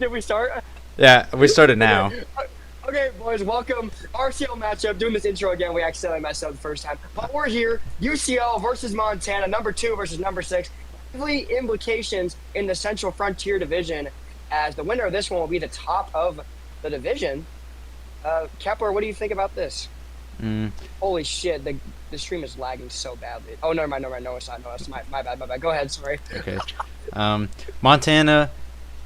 Did we start? Yeah, we started now. Okay. Okay, boys, welcome. RCL matchup. Doing this intro again, we accidentally messed up the first time. But we're here. UCL versus Montana, number 2 versus number 6. Heavily implications in the Central Frontier Division, as the winner of this one will be the top of the division. Kepler, what do you think about this? Holy shit, the stream is lagging so badly. Oh, never mind. No, it's not. No, it's my bad. Go ahead, sorry. Okay. Montana,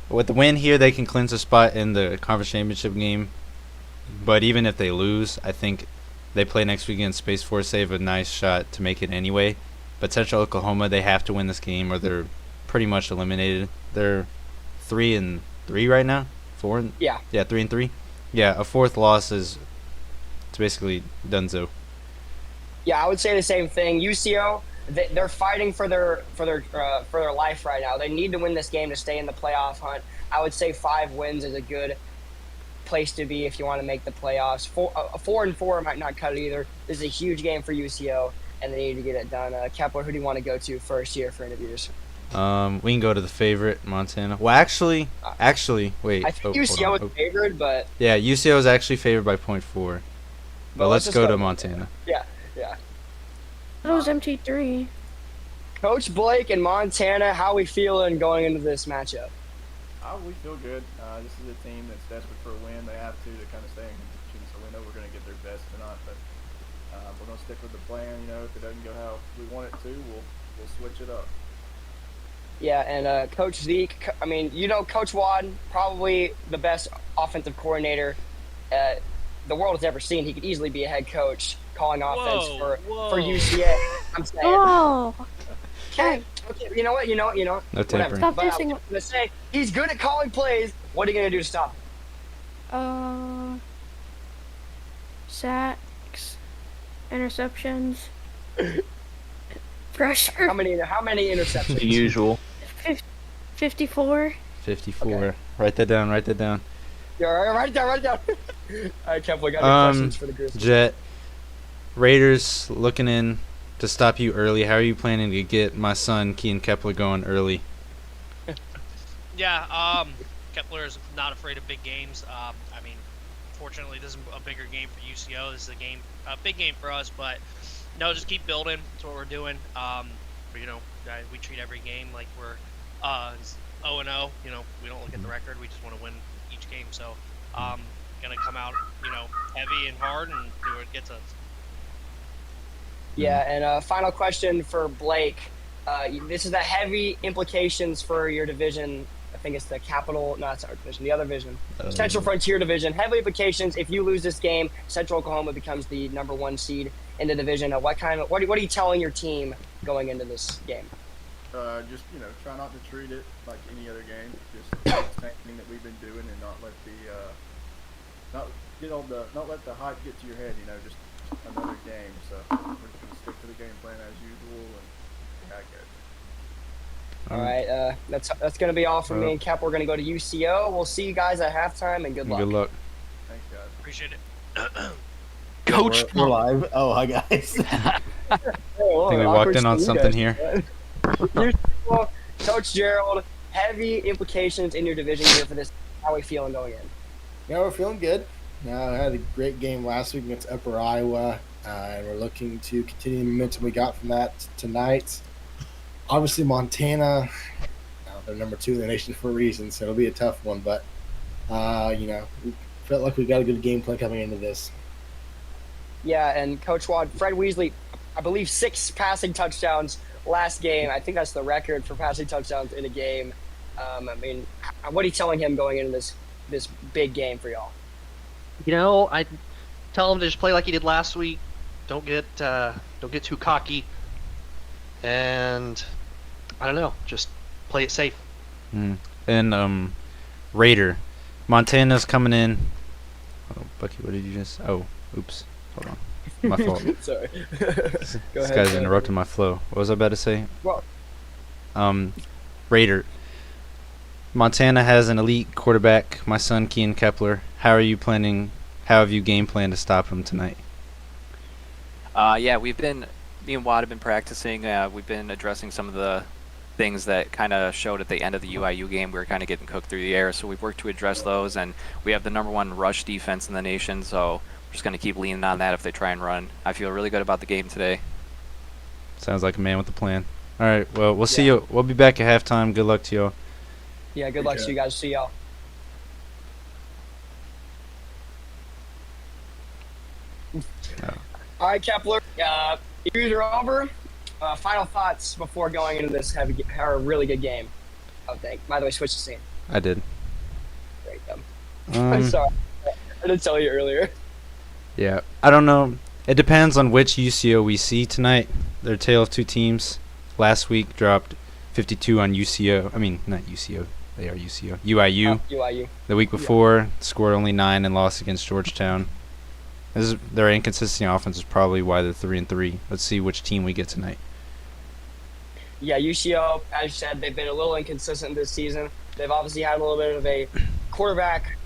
with the win here, they can clinch a spot in the conference championship game. But even if they lose, I think they play next week against Space Force. They have a nice shot to make it anyway. But Central Oklahoma, they have to win this game or they're pretty much eliminated. They're 3-3 right now. 4. Yeah. Yeah, 3-3. Yeah, a fourth loss is it's basically donezo. Yeah, I would say the same thing. UCO, they're fighting for their life right now. They need to win this game to stay in the playoff hunt. I would say 5 wins is a good place to be if you want to make the playoffs. 4-4 might not cut it either. This is a huge game for UCO, and they need to get it done. Kepler, who do you want to go to first here for interviews? We can go to the favorite, Montana. Well, actually, wait. I think UCO is favored, but yeah, UCO is actually favored by 0.4. But let's go to Montana. Yeah. That was MT3. Coach Blake and Montana, how we feeling going into this matchup? We feel good. This is a team that's desperate for a win. They have to kind of stay in competition, so we know we're going to get their best tonight. But we're going to stick with the plan. You know, if it doesn't go how we want it to, we'll switch it up. Yeah, and Coach Zeke, I mean, Coach Wad, probably the best offensive coordinator the world has ever seen. He could easily be a head coach calling offense for UCA. I'm saying. Oh. Okay, you know what? No tampering. Stop But I was dissing. gonna say he's good at calling plays. What are you gonna do to stop him? Sacks, interceptions, pressure. How many interceptions? The usual. 54. 54. Okay. Write that down. Yeah, write it down. All right, Kev, we got any questions for the Grizzlies? Jet, Raiders looking in to stop you early. How are you planning to get my son, Kean Kepler, going early? Yeah, Kepler is not afraid of big games. I mean, fortunately, this is a bigger game for UCO. This is a big game for us, but no, just keep building. That's what we're doing. We treat every game like we're 0-0. We don't look at the record. We just want to win each game. So, gonna come out, heavy and hard and do what it gets us. Yeah, and final question for Blake. This is the heavy implications for your division. I think it's the capital, no, it's our division, the other division. Central Frontier Division. Heavy implications. If you lose this game, Central Oklahoma becomes the number 1 seed in the division. What are you telling your team going into this game? Just try not to treat it like any other game. Just the same thing that we've been doing, and not let the hype get to your head. Just another game. So we're just gonna stick to the game plan as usual and see how it goes. All right, that's going to be all from me and Kep. We're going to go to UCO. We'll see you guys at halftime, and good luck. Good luck. Thanks, guys. Appreciate it. Coach, We're live. Oh, hi guys. I think we walked in on something here. UCO, Coach Gerald, heavy implications in your division here for this. How are we feeling going in? Yeah, we're feeling good. I had a great game last week against Upper Iowa, and we're looking to continue the momentum we got from that tonight. Obviously, Montana, they're number 2 in the nation for a reason, so it'll be a tough one. But, we felt like we got a good game plan coming into this. Yeah, and Coach Wad, Fred Weasley, I believe 6 passing touchdowns last game. I think that's the record for passing touchdowns in a game. What are you telling him going into this big game for y'all? I tell him to just play like he did last week. Don't get too cocky, and I don't know, just play it safe. And Raider, Montana's coming in. Oh, Bucky, what did you just? Oh, oops. Hold on. My fault. Sorry. This guy's interrupting my flow. What was I about to say? Well, Raider. Montana has an elite quarterback, my son Kean Kepler. How have you game planned to stop him tonight? Yeah, me and Watt have been practicing. We've been addressing some of the things that kind of showed at the end of the UIU game. We were kind of getting cooked through the air, so we've worked to address those, and we have the #1 rush defense in the nation, so we're just going to keep leaning on that if they try and run. I feel really good about the game today. Sounds like a man with a plan. All right, well, we'll see you. We'll be back at halftime. Good luck to y'all. Yeah, good luck to you guys. See y'all. All right, Kepler. Interviews are over. Final thoughts before going into this really good game. Oh, thank. By the way, switch the scene. I did. Great. I'm sorry. I didn't tell you earlier. Yeah, I don't know. It depends on which UCO we see tonight. They're a tale of two teams. Last week dropped 52 on UCO. I mean, not UCO. They are UCO. UIU. UIU. The week before, scored only 9 and lost against Georgetown. Their inconsistent offense is probably why they're 3-3. Let's see which team we get tonight. Yeah, UCO, as you said, they've been a little inconsistent this season. They've obviously had a little bit of a quarterback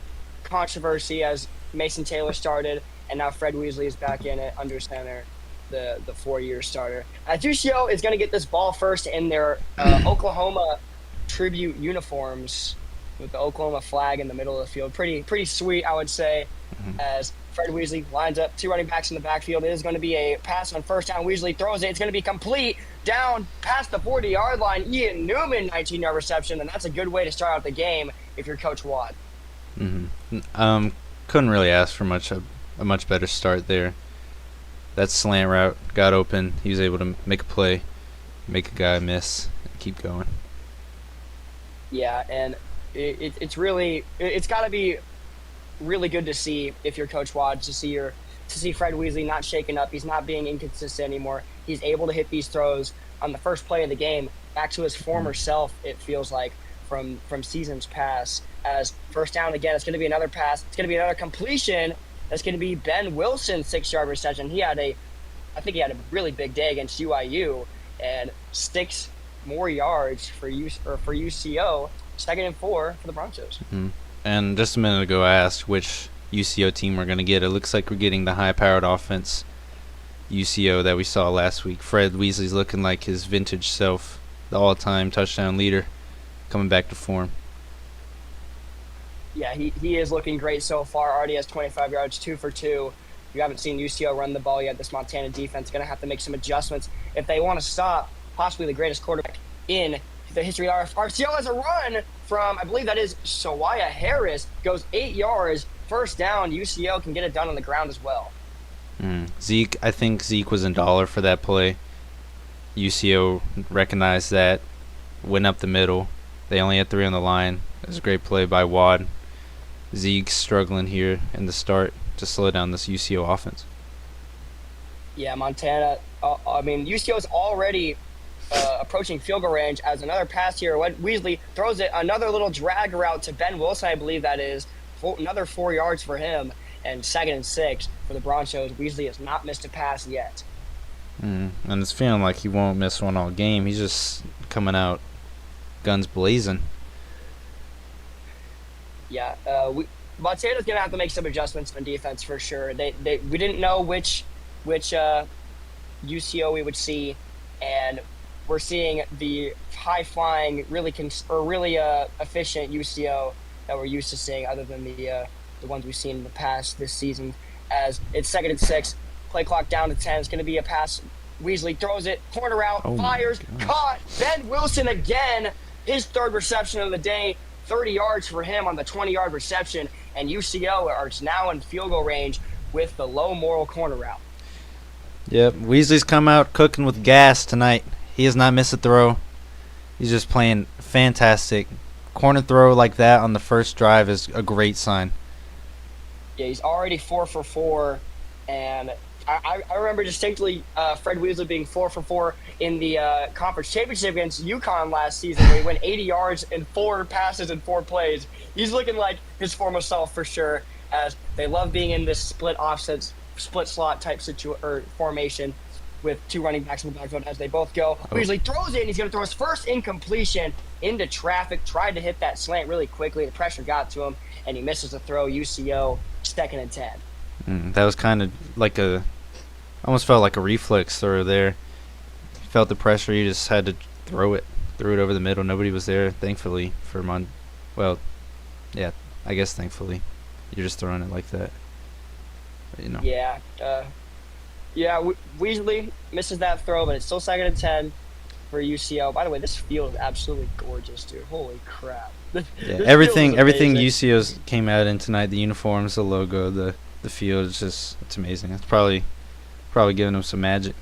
controversy as Mason Taylor started, and now Fred Weasley is back in it under center, the 4-year starter. UCO is going to get this ball first in their Oklahoma tribute uniforms with the Oklahoma flag in the middle of the field. Pretty sweet, I would say, as Fred Weasley lines up 2 running backs in the backfield. It is going to be a pass on first down. Weasley throws it. It's going to be complete down past the 40-yard line. Ian Newman, 19-yard reception, and that's a good way to start out the game if you're Coach Watt. Couldn't really ask for a much better start there. That slant route got open. He was able to make a play, make a guy miss, and keep going. Yeah, and it's got to be really good to see if you're Coach Watt, to see Fred Weasley not shaken up. He's not being inconsistent anymore. He's able to hit these throws on the first play of the game back to his former self, it feels like, from seasons past. As first down again, it's going to be another pass. It's going to be another completion. That's going to be Ben Wilson's 6-yard reception. I think he had a really big day against UIU and 6 more yards for UCO. 2nd and 4 for the Broncos. And just a minute ago, I asked which UCO team we're going to get. It looks like we're getting the high-powered offense UCO that we saw last week. Fred Weasley's looking like his vintage self, the all-time touchdown leader, coming back to form. Yeah, he is looking great so far. Already has 25 yards, 2 for 2. You haven't seen UCO run the ball yet. This Montana defense is going to have to make some adjustments if they want to stop possibly the greatest quarterback in the history of RFCL. Has a run from, I believe that is Sawaya Harris, goes 8 yards, first down. UCO can get it done on the ground as well. I think Zeke was in dollar for that play. UCO recognized that, went up the middle. They only had 3 on the line. It was a great play by Wad. Zeke's struggling here in the start to slow down this UCO offense. Yeah, Montana, UCO is already approaching field goal range as another pass here. Weasley throws it, another little drag route to Ben Wilson, I believe that is. Another 4 yards for him, and 2nd and 6 for the Broncos. Weasley has not missed a pass yet. And it's feeling like he won't miss one all game. He's just coming out guns blazing. Yeah, Montana's going to have to make some adjustments on defense for sure. We didn't know which UCO we would see, and we're seeing the high-flying, really efficient UCO that we're used to seeing, other than the ones we've seen in the past this season. As it's 2nd and 6, play clock down to 10. It's going to be a pass. Weasley throws it, corner out, fires, caught. Ben Wilson again, his 3rd reception of the day, 30 yards for him on the 20-yard reception, and UCO are now in field goal range with the low moral corner route. Yep, Weasley's come out cooking with gas tonight. He has not missed a throw. He's just playing fantastic. Corner throw like that on the first drive is a great sign. Yeah, he's already 4 for 4, and I remember distinctly Fred Weasley being 4 for 4 in the conference championship against UConn last season, where he went 80 yards and 4 passes in 4 plays. He's looking like his former self for sure, as they love being in this split slot type formation with 2 running backs in the backfield as they both go. Weasley throws it, and he's going to throw his first incompletion into traffic, tried to hit that slant really quickly. The pressure got to him, and he misses the throw. UCO, 2nd and 10. That was kind of like almost felt like a reflex throw there. He felt the pressure, he just had to throw it. threw it over the middle. Nobody was there, thankfully, for well, yeah, I guess thankfully. You're just throwing it like that. But, you know. Yeah. Weasley misses that throw, but it's still 2nd and 10 for UCO. By the way, this field is absolutely gorgeous, dude. Holy crap. Yeah, This everything field is amazing. UCO's came out in tonight, the uniforms, the logo, the field, it's amazing. It's probably giving them some magic.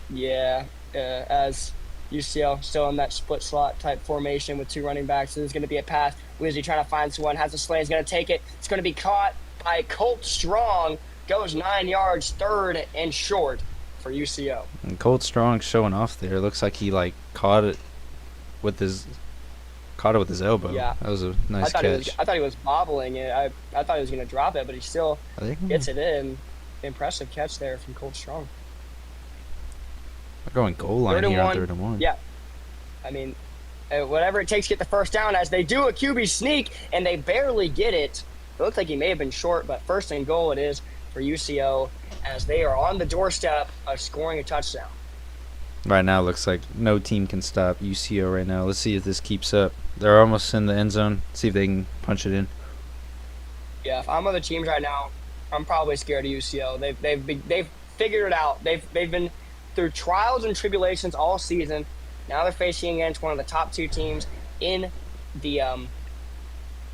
Yeah, as UCL still in that split slot type formation with 2 running backs. So there's going to be a pass. Weasley trying to find someone, has a slant, he's going to take it. It's going to be caught by Colt Strong. Goes 9 yards, 3rd and short for UCO. And Colt Strong showing off there. Looks like he caught it with his elbow. Yeah. That was a nice catch. I thought he was bobbling it. I thought he was going to drop it, but he still I think gets it in. Impressive catch there from Colt Strong. We're going goal line 3rd and here on 1. 3rd and 1. Yeah. I mean, whatever it takes to get the first down, as they do a QB sneak, and they barely get it. It looks like he may have been short, but 1st and goal it is for UCO, as they are on the doorstep of scoring a touchdown. Right now, it looks like no team can stop UCO right now. Let's see if this keeps up. They're almost in the end zone. See if they can punch it in. Yeah, if I'm other teams right now, I'm probably scared of UCO. They've figured it out. They've been through trials and tribulations all season. Now they're facing against one of the top 2 teams in the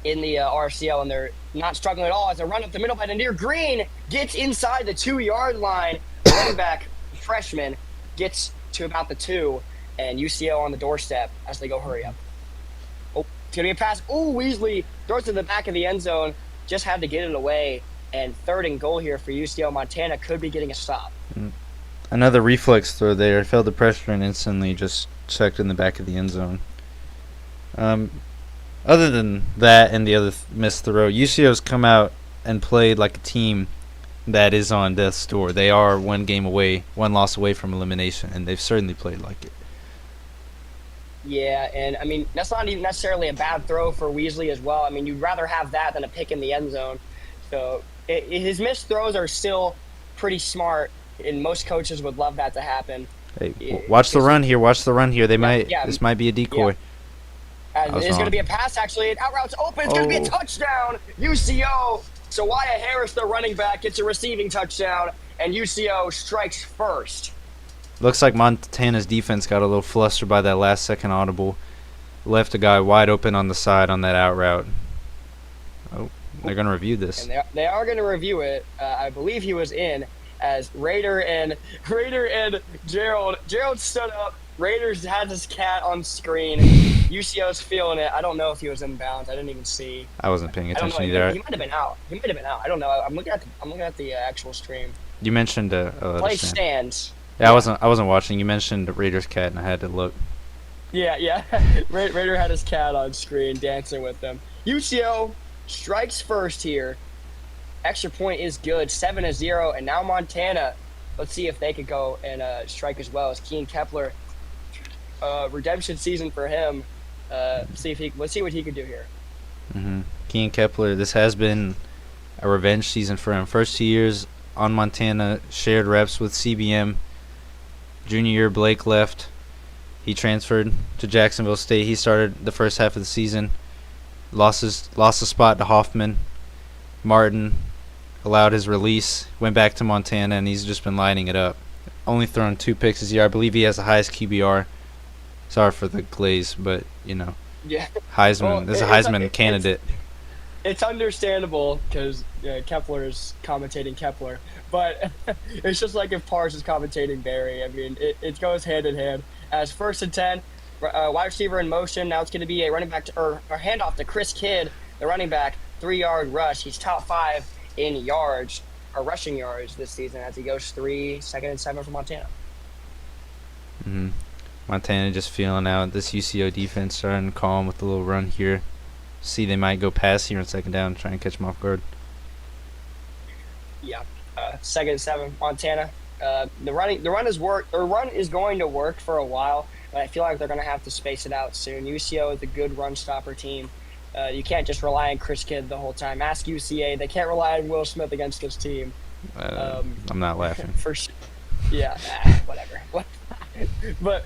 RFCL, and they're not struggling at all as they run up the middle by the near green, gets inside the 2-yard line. Running back freshman gets to about the 2, and UCO on the doorstep as they go hurry up. Oh, it's going to be a pass. Oh, Weasley throws to the back of the end zone. Just had to get it away. And 3rd and goal here for UCO. Montana could be getting a stop. Another reflex throw there. Felt the pressure and instantly just checked in the back of the end zone. Other than that and the other missed throw, UCO's come out and played like a team that is on death's door. They are one loss away from elimination, and they've certainly played like it. Yeah, and I mean, that's not even necessarily a bad throw for Weasley as well. I mean, you'd rather have that than a pick in the end zone. So his missed throws are still pretty smart, and most coaches would love that to happen. Hey, watch the run here. Watch the run here. This might be a decoy. It's going to be a pass, actually. Out route's open. It's going to be a touchdown. UCO. So Wyatt Harris, the running back, gets a receiving touchdown, and UCO strikes first. Looks like Montana's defense got a little flustered by that last-second audible. Left a guy wide open on the side on that out route. Oh, they're going to review this. And they are going to review it. I believe he was in, as Raider and Gerald stood up. Raiders had his cat on screen. UCO's feeling it. I don't know if he was in bounds. I didn't even see. I wasn't paying I don't know. attention either. He might have been out. I don't know. I'm looking at the actual stream. You mentioned Play stands. Yeah, I wasn't watching. You mentioned Raiders cat, and I had to look. Yeah. Raider had his cat on screen dancing with them. UCO strikes first here. Extra point is good, 7-0, and now Montana. Let's see if they could go and strike as well as Keen Kepler. Redemption season for him. Let's see what he could do here. Keen Kepler. This has been a revenge season for him. First 2 years on Montana, shared reps with CBM. Junior year, Blake left. He transferred to Jacksonville State. He started the first half of the season. Lost a spot to Hoffman. Martin allowed his release. Went back to Montana, and he's just been lighting it up. Only thrown 2 picks this year. I believe he has the highest QBR. Sorry for the glaze, but Yeah. Heisman. Well, There's a Heisman candidate. It's understandable because Kepler is commentating Kepler, but it's just like if Pars is commentating Barry. I mean, it goes hand in hand. As 1st and 10, wide receiver in motion. Now it's going to be a running back or handoff to Chris Kidd, the running back, 3-yard rush. He's top 5 in yards or rushing yards this season as he goes 3, 2nd and 7 for Montana. Montana just feeling out this UCO defense, starting to calm with a little run here. See, they might go pass here on 2nd down, try and catch them off guard. Yeah, 2nd and 7, Montana. The run is going to work for a while, but I feel like they're going to have to space it out soon. UCO is a good run stopper team. You can't just rely on Chris Kidd the whole time. Ask UCA; they can't rely on Will Smith against this team. I'm not laughing. For sure. Yeah, whatever. But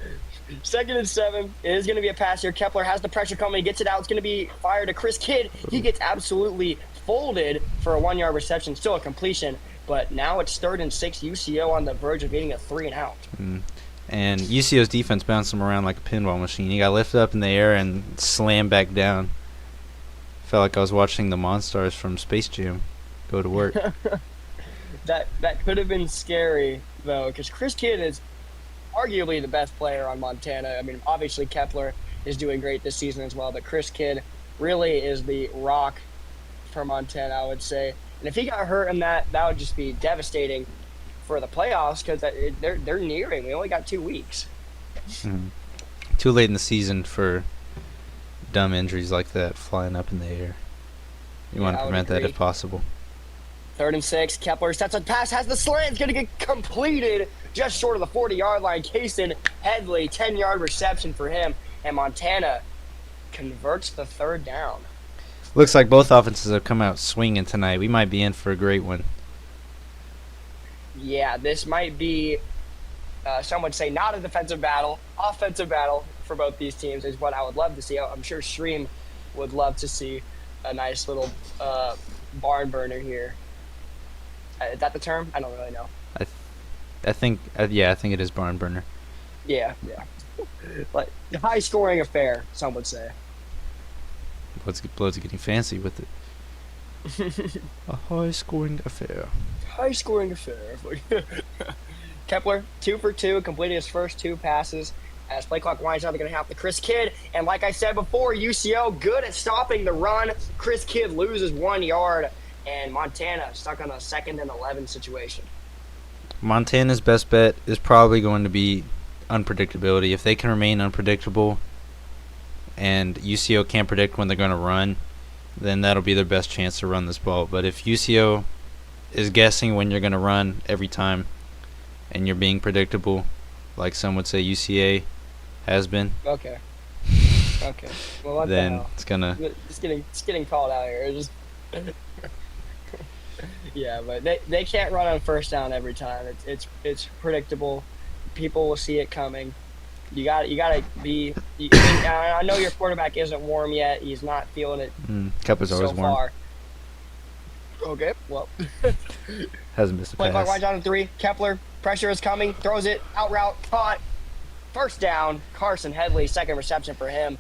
Second and 7. It is going to be a pass here. Kepler has the pressure coming. He gets it out. It's going to be fired to Chris Kidd. He gets absolutely folded for a 1-yard reception. Still a completion. But now it's 3rd and 6. UCO on the verge of getting a 3 and out. And UCO's defense bounced him around like a pinball machine. He got lifted up in the air and slammed back down. Felt like I was watching the Monstars from Space Jam go to work. That could have been scary, though, because Chris Kidd is arguably the best player on Montana. I mean, obviously Kepler is doing great this season as well, but Chris Kidd really is the rock for Montana, I would say. And if he got hurt in that would just be devastating for the playoffs because they're nearing. We only got 2 weeks. Too late in the season for dumb injuries like that flying up in the air. You want to prevent that if possible. 3rd and 6. Kepler sets a pass, has the slant. It's going to get completed just short of the 40-yard line. Kason Headley, 10-yard reception for him. And Montana converts the 3rd down. Looks like both offenses have come out swinging tonight. We might be in for a great one. Yeah, this might be, some would say, not a defensive battle. Offensive battle for both these teams is what I would love to see. I'm sure Stream would love to see a nice little barn burner here. Is that the term? I don't really know. I think it is barn burner. Yeah. Like high-scoring affair, some would say. Blood's getting fancy with it. A high-scoring affair. High-scoring affair. Kepler, 2 for 2, completed his first 2 passes. As play clock winds up, they're going to have the Chris Kidd. And like I said before, UCO good at stopping the run. Chris Kidd loses 1 yard. And Montana stuck on a 2nd and 11 situation. Montana's best bet is probably going to be unpredictability. If they can remain unpredictable and UCO can't predict when they're going to run, then that'll be their best chance to run this ball. But if UCO is guessing when you're going to run every time and you're being predictable, like some would say UCA has been, Okay. Well, what then the hell? it's going to... It's getting called out here. It's just... Yeah, but they can't run on 1st down every time. It's predictable. People will see it coming. You gotta be. I know your quarterback isn't warm yet. He's not feeling it Cup is so always warm. far. Okay, well. Hasn't missed a Play clock pass. winds down to 3. Kepler, pressure is coming. Throws it out route, caught. 1st down. Carson Headley, 2nd reception for him,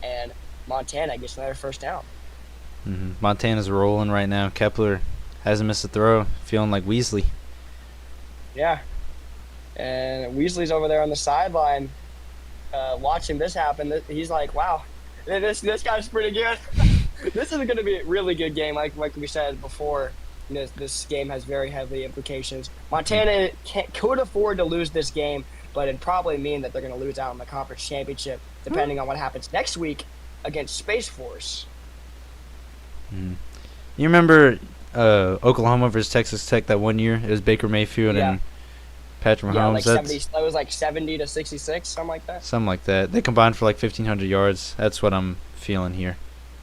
and Montana gets another 1st down. Montana's rolling right now. Kepler hasn't missed a throw. Feeling like Weasley. Yeah. And Weasley's over there on the sideline watching this happen. He's like, wow, this guy's pretty good. This is going to be a really good game. Like we said before, this game has very heavy implications. Montana could afford to lose this game, but it'd probably mean that they're going to lose out in the conference championship, depending on what happens next week against Space Force. You remember Oklahoma versus Texas Tech that one year? It was Baker Mayfield and Patrick Mahomes. Yeah, like 70, that was like 70 to 66, something like that. Something like that. They combined for like 1,500 yards. That's what I'm feeling here.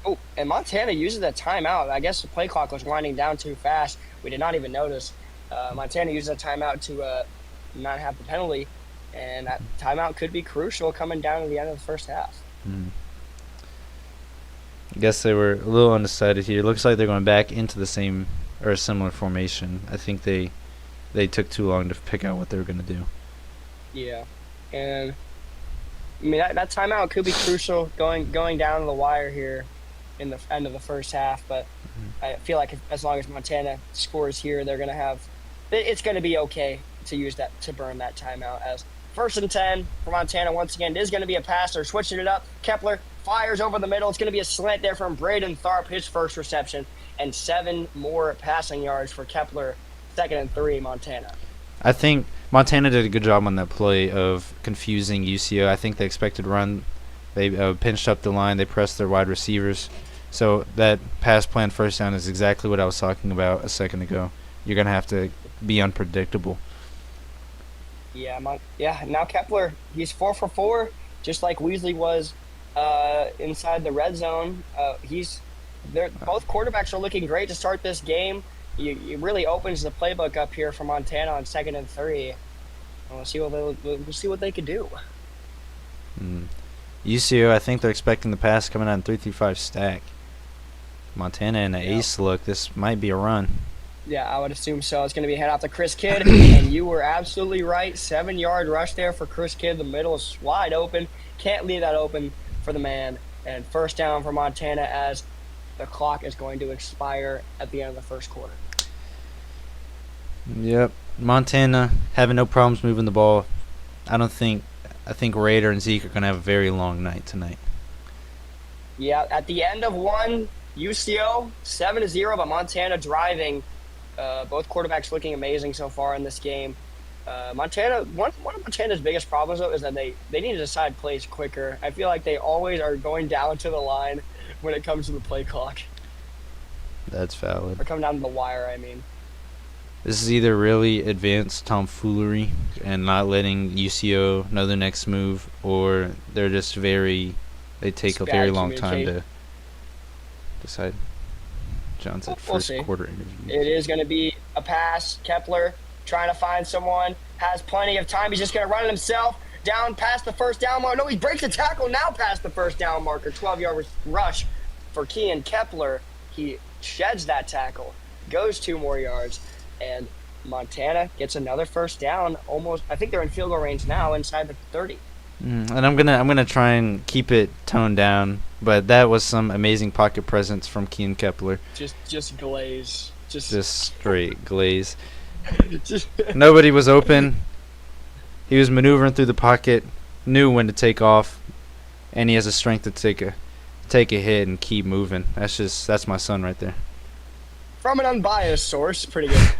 Oh, and Montana uses that timeout. I guess the play clock was winding down too fast. We did not even notice. Montana uses a timeout to not have the penalty, and that timeout could be crucial coming down to the end of the 1st half. I guess they were a little undecided here. Looks like they're going back into the same or a similar formation. I think they took too long to pick out what they were going to do. Yeah, and I mean that timeout could be crucial going down to the wire here in the end of the 1st half. But I feel like as long as Montana scores here, they're going to have. It's going to be okay to use that to burn that timeout. As 1st and 10 for Montana once again. It is going to be a pass. They're switching it up. Kepler fires over the middle. It's going to be a slant there from Braden Tharp, his 1st reception, and 7 more passing yards for Kepler. 2nd and 3, Montana. I think Montana did a good job on that play of confusing UCO. I think they expected to run. They pinched up the line. They pressed their wide receivers. So that pass plan 1st down is exactly what I was talking about a second ago. You're going to have to be unpredictable. Yeah, now Kepler, he's 4 for 4, just like Weasley was inside the red zone. Both quarterbacks are looking great to start this game. It really opens the playbook up here for Montana on 2nd and 3. We'll see what they can do. UCO, I think they're expecting the pass coming out in 3-5 stack. Montana and an ace look. This might be a run. Yeah, I would assume so. It's going to be head off to Chris Kidd, and you were absolutely right. 7-yard rush there for Chris Kidd. The middle is wide open. Can't leave that open for the man. And first down for Montana as the clock is going to expire at the end of the first quarter. Yep. Montana having no problems moving the ball. I think Raider and Zeke are going to have a very long night tonight. Yeah, at the end of one, UCO 7-0, but Montana driving. Both quarterbacks looking amazing so far in this game. Montana, one of Montana's biggest problems though is that they need to decide plays quicker. I feel like they always are going down to the line when it comes to the play clock. That's valid. Or coming down to the wire, I mean. This is either really advanced tomfoolery and not letting UCO know the next move, or they're just they take a very long time to decide. John said We'll first see. quarter interview. It is going to be a pass. Kepler trying to find someone. Has plenty of time. He's just going to run it himself. Down past the first down marker. No, he breaks the tackle now past the first down marker. 12-yard rush for Kean Kepler. He sheds that tackle. Goes 2 more yards. And Montana gets another first down. Almost, I think they're in field goal range now inside the 30. And I'm gonna try and keep it toned down, but that was some amazing pocket presence from Kean Kepler. Just glaze. Just straight glaze. just Nobody was open. He was maneuvering through the pocket, knew when to take off, and he has the strength to take a hit and keep moving. That's my son right there. From an unbiased source, pretty good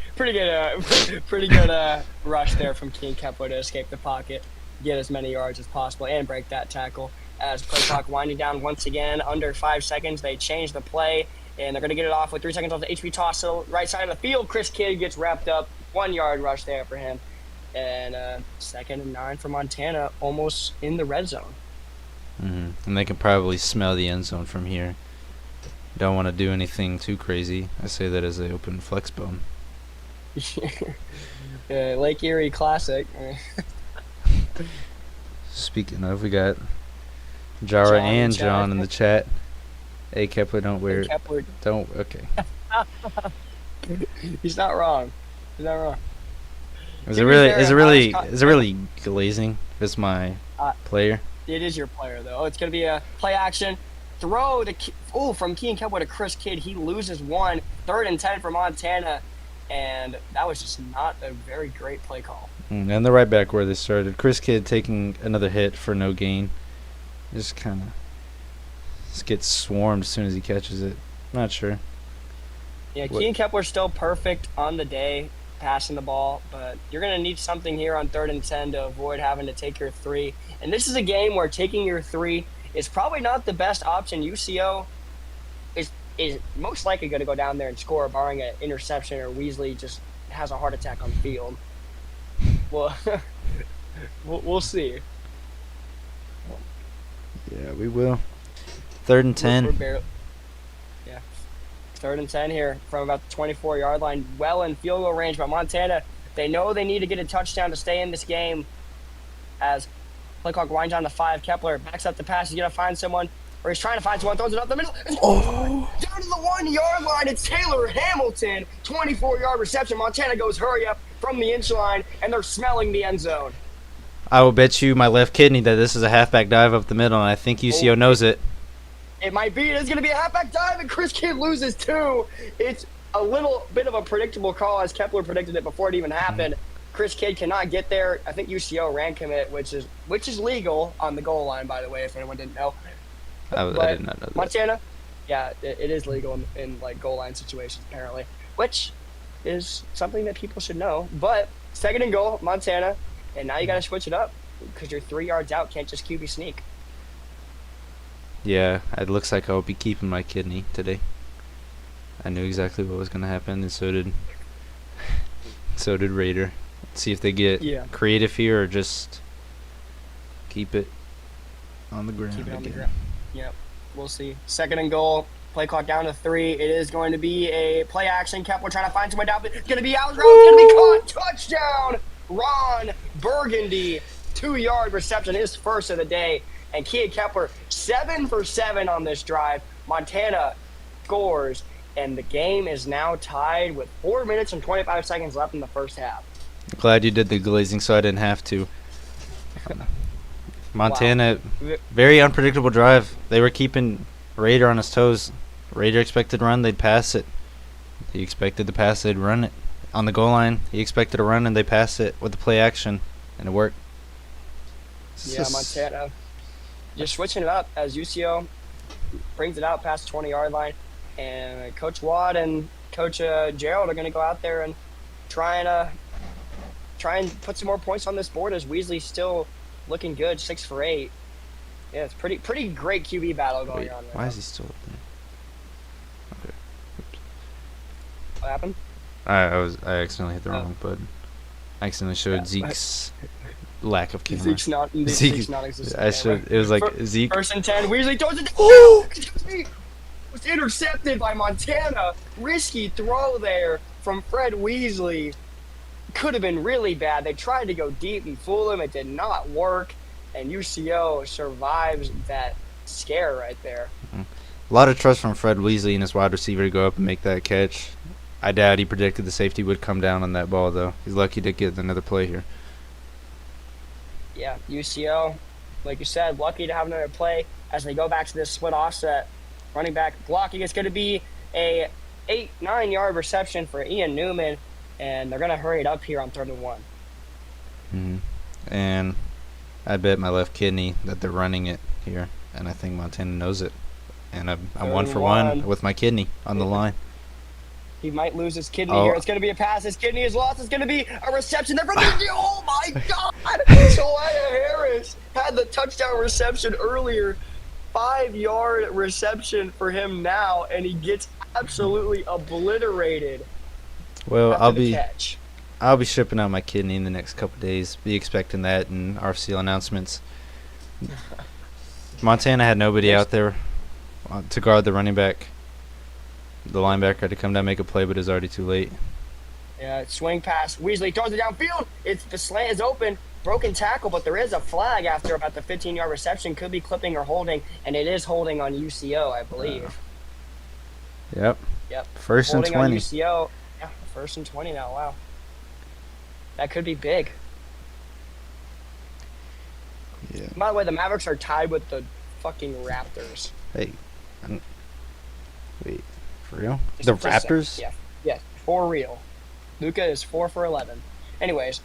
rush there from Kean Kepler to escape the pocket, get as many yards as possible, and break that tackle. As play clock winding down once again, under 5 seconds, they change the play, and they're going to get it off with 3 seconds off the HB toss to the right side of the field. Chris Kidd gets wrapped up, 1-yard rush there for him, and 2nd and 9 for Montana, almost in the red zone. And they can probably smell the end zone from here. Don't want to do anything too crazy. I say that as they open flex bone. Lake Erie Classic. Speaking of, we got Jara and John in the chat. Hey Kepler, don't wear it. Kepler, Don't. Okay. he's not wrong. Is To it be really? fair, Is it I really? was Is it really glazing? It's my player. It is your player, though. It's going to be a play action. Throw from Kean Kepler to Chris Kidd. He loses 1. 3rd and 10 for Montana. And that was just not a very great play call. And they're right back where they started. Chris Kidd taking another hit for no gain. Just gets swarmed as soon as he catches it. Not sure. Yeah, Kean Kepler's still perfect on the day, passing the ball. But you're going to need something here on 3rd and 10 to avoid having to take your 3. And this is a game where taking your 3 is probably not the best option. UCO is most likely going to go down there and score, barring an interception or Weasley just has a heart attack on the field. Well, we'll see. Yeah, we will. 3rd and 10. Yeah. 3rd and 10 here from about the 24-yard line. Well in field goal range, but Montana, they know they need to get a touchdown to stay in this game. As play clock winds down to 5, Kepler backs up the pass. He's going to find someone, or he's trying to find someone, throws it up the middle. Down to the 1-yard line. It's Taylor Hamilton. 24-yard reception. Montana goes hurry up from the inch line, and they're smelling the end zone. I will bet you my left kidney that this is a halfback dive up the middle, and I think UCO knows it. It might be. It is going to be a halfback dive, and Chris Kidd loses 2. It's a little bit of a predictable call, as Kepler predicted it before it even happened. Chris Kidd cannot get there. I think UCO ran commit, which is legal on the goal line, by the way, if anyone didn't know. I did not know that. Montana, yeah, it is legal in like goal line situations apparently, which is something that people should know. But 2nd and goal, Montana, and now you got to switch it up because you're 3 yards out. Can't just QB sneak. Yeah, it looks like I'll be keeping my kidney today. I knew exactly what was going to happen, and so did Raider. Let's see if they get creative here or just keep it on the ground. Keep it on the ground. Yep, we'll see. 2nd and goal. Play clock down to 3. It is going to be a play action. Kepler trying to find someone down. It's going to be out. It's going to be caught. Touchdown. Ron Burgundy. 2-yard reception, his first of the day. And Kia Kepler, 7 for 7 on this drive. Montana scores, and the game is now tied with 4 minutes and 25 seconds left in the first half. Glad you did the glazing so I didn't have to. Montana, very unpredictable drive. They were keeping Raider on his toes. Raider expected run, they'd pass it. He expected to pass, they'd run it. On the goal line, he expected a run, and they passed it with the play action, and it worked. Yeah, Montana just switching it up as UCO brings it out past the 20-yard line. And Coach Watt and Coach Gerald are going to go out there and try and put some more points on this board as Weasley's still looking good, 6 for 8. Yeah, it's pretty great QB battle going on right why now. is he still up there? Okay. What happened? I accidentally hit the wrong button. I accidentally showed Zeke's lack of camera. Zeke's not existent. I should. It was like Zeke. First and 10. Weasley throws it. Ooh! Excuse me. Was intercepted by Montana. Risky throw there from Fred Weasley. Could have been really bad. They tried to go deep and fool him. It did not work. And UCO survives that scare right there. A lot of trust from Fred Weasley and his wide receiver to go up and make that catch. I doubt he predicted the safety would come down on that ball, though. He's lucky to get another play here. Yeah, UCO, like you said, lucky to have another play as they go back to this split offset. Running back blocking. It's going to be a 9-yard reception for Ian Newman, and they're going to hurry it up here on 3rd and 1. Mm-hmm. And I bet my left kidney that they're running it here, and I think Montana knows it. And I'm 1 for 1 with my kidney on the line. He might lose his kidney here. It's going to be a pass. His kidney is lost. It's going to be a reception there for the oh my God! Josiah Harris had the touchdown reception earlier. 5-yard reception for him now, and he gets absolutely obliterated. Well, catch. I'll be shipping out my kidney in the next couple days. Be expecting that in RFCL announcements. Montana had nobody out there to guard the running back. The linebacker had to come down and make a play, but it was already too late. Yeah, swing pass. Weasley throws it downfield. The slant is open. Broken tackle, but there is a flag after about the 15-yard reception. Could be clipping or holding, and it is holding on UCO, I believe. Yep. First and 20. On UCO. Yeah, 1st and 20 now. Wow. That could be big. Yeah. By the way, the Mavericks are tied with the fucking Raptors. Hey. Wait. For real? The Raptors? Yeah, for real. Luka is 4 for 11. Anyways.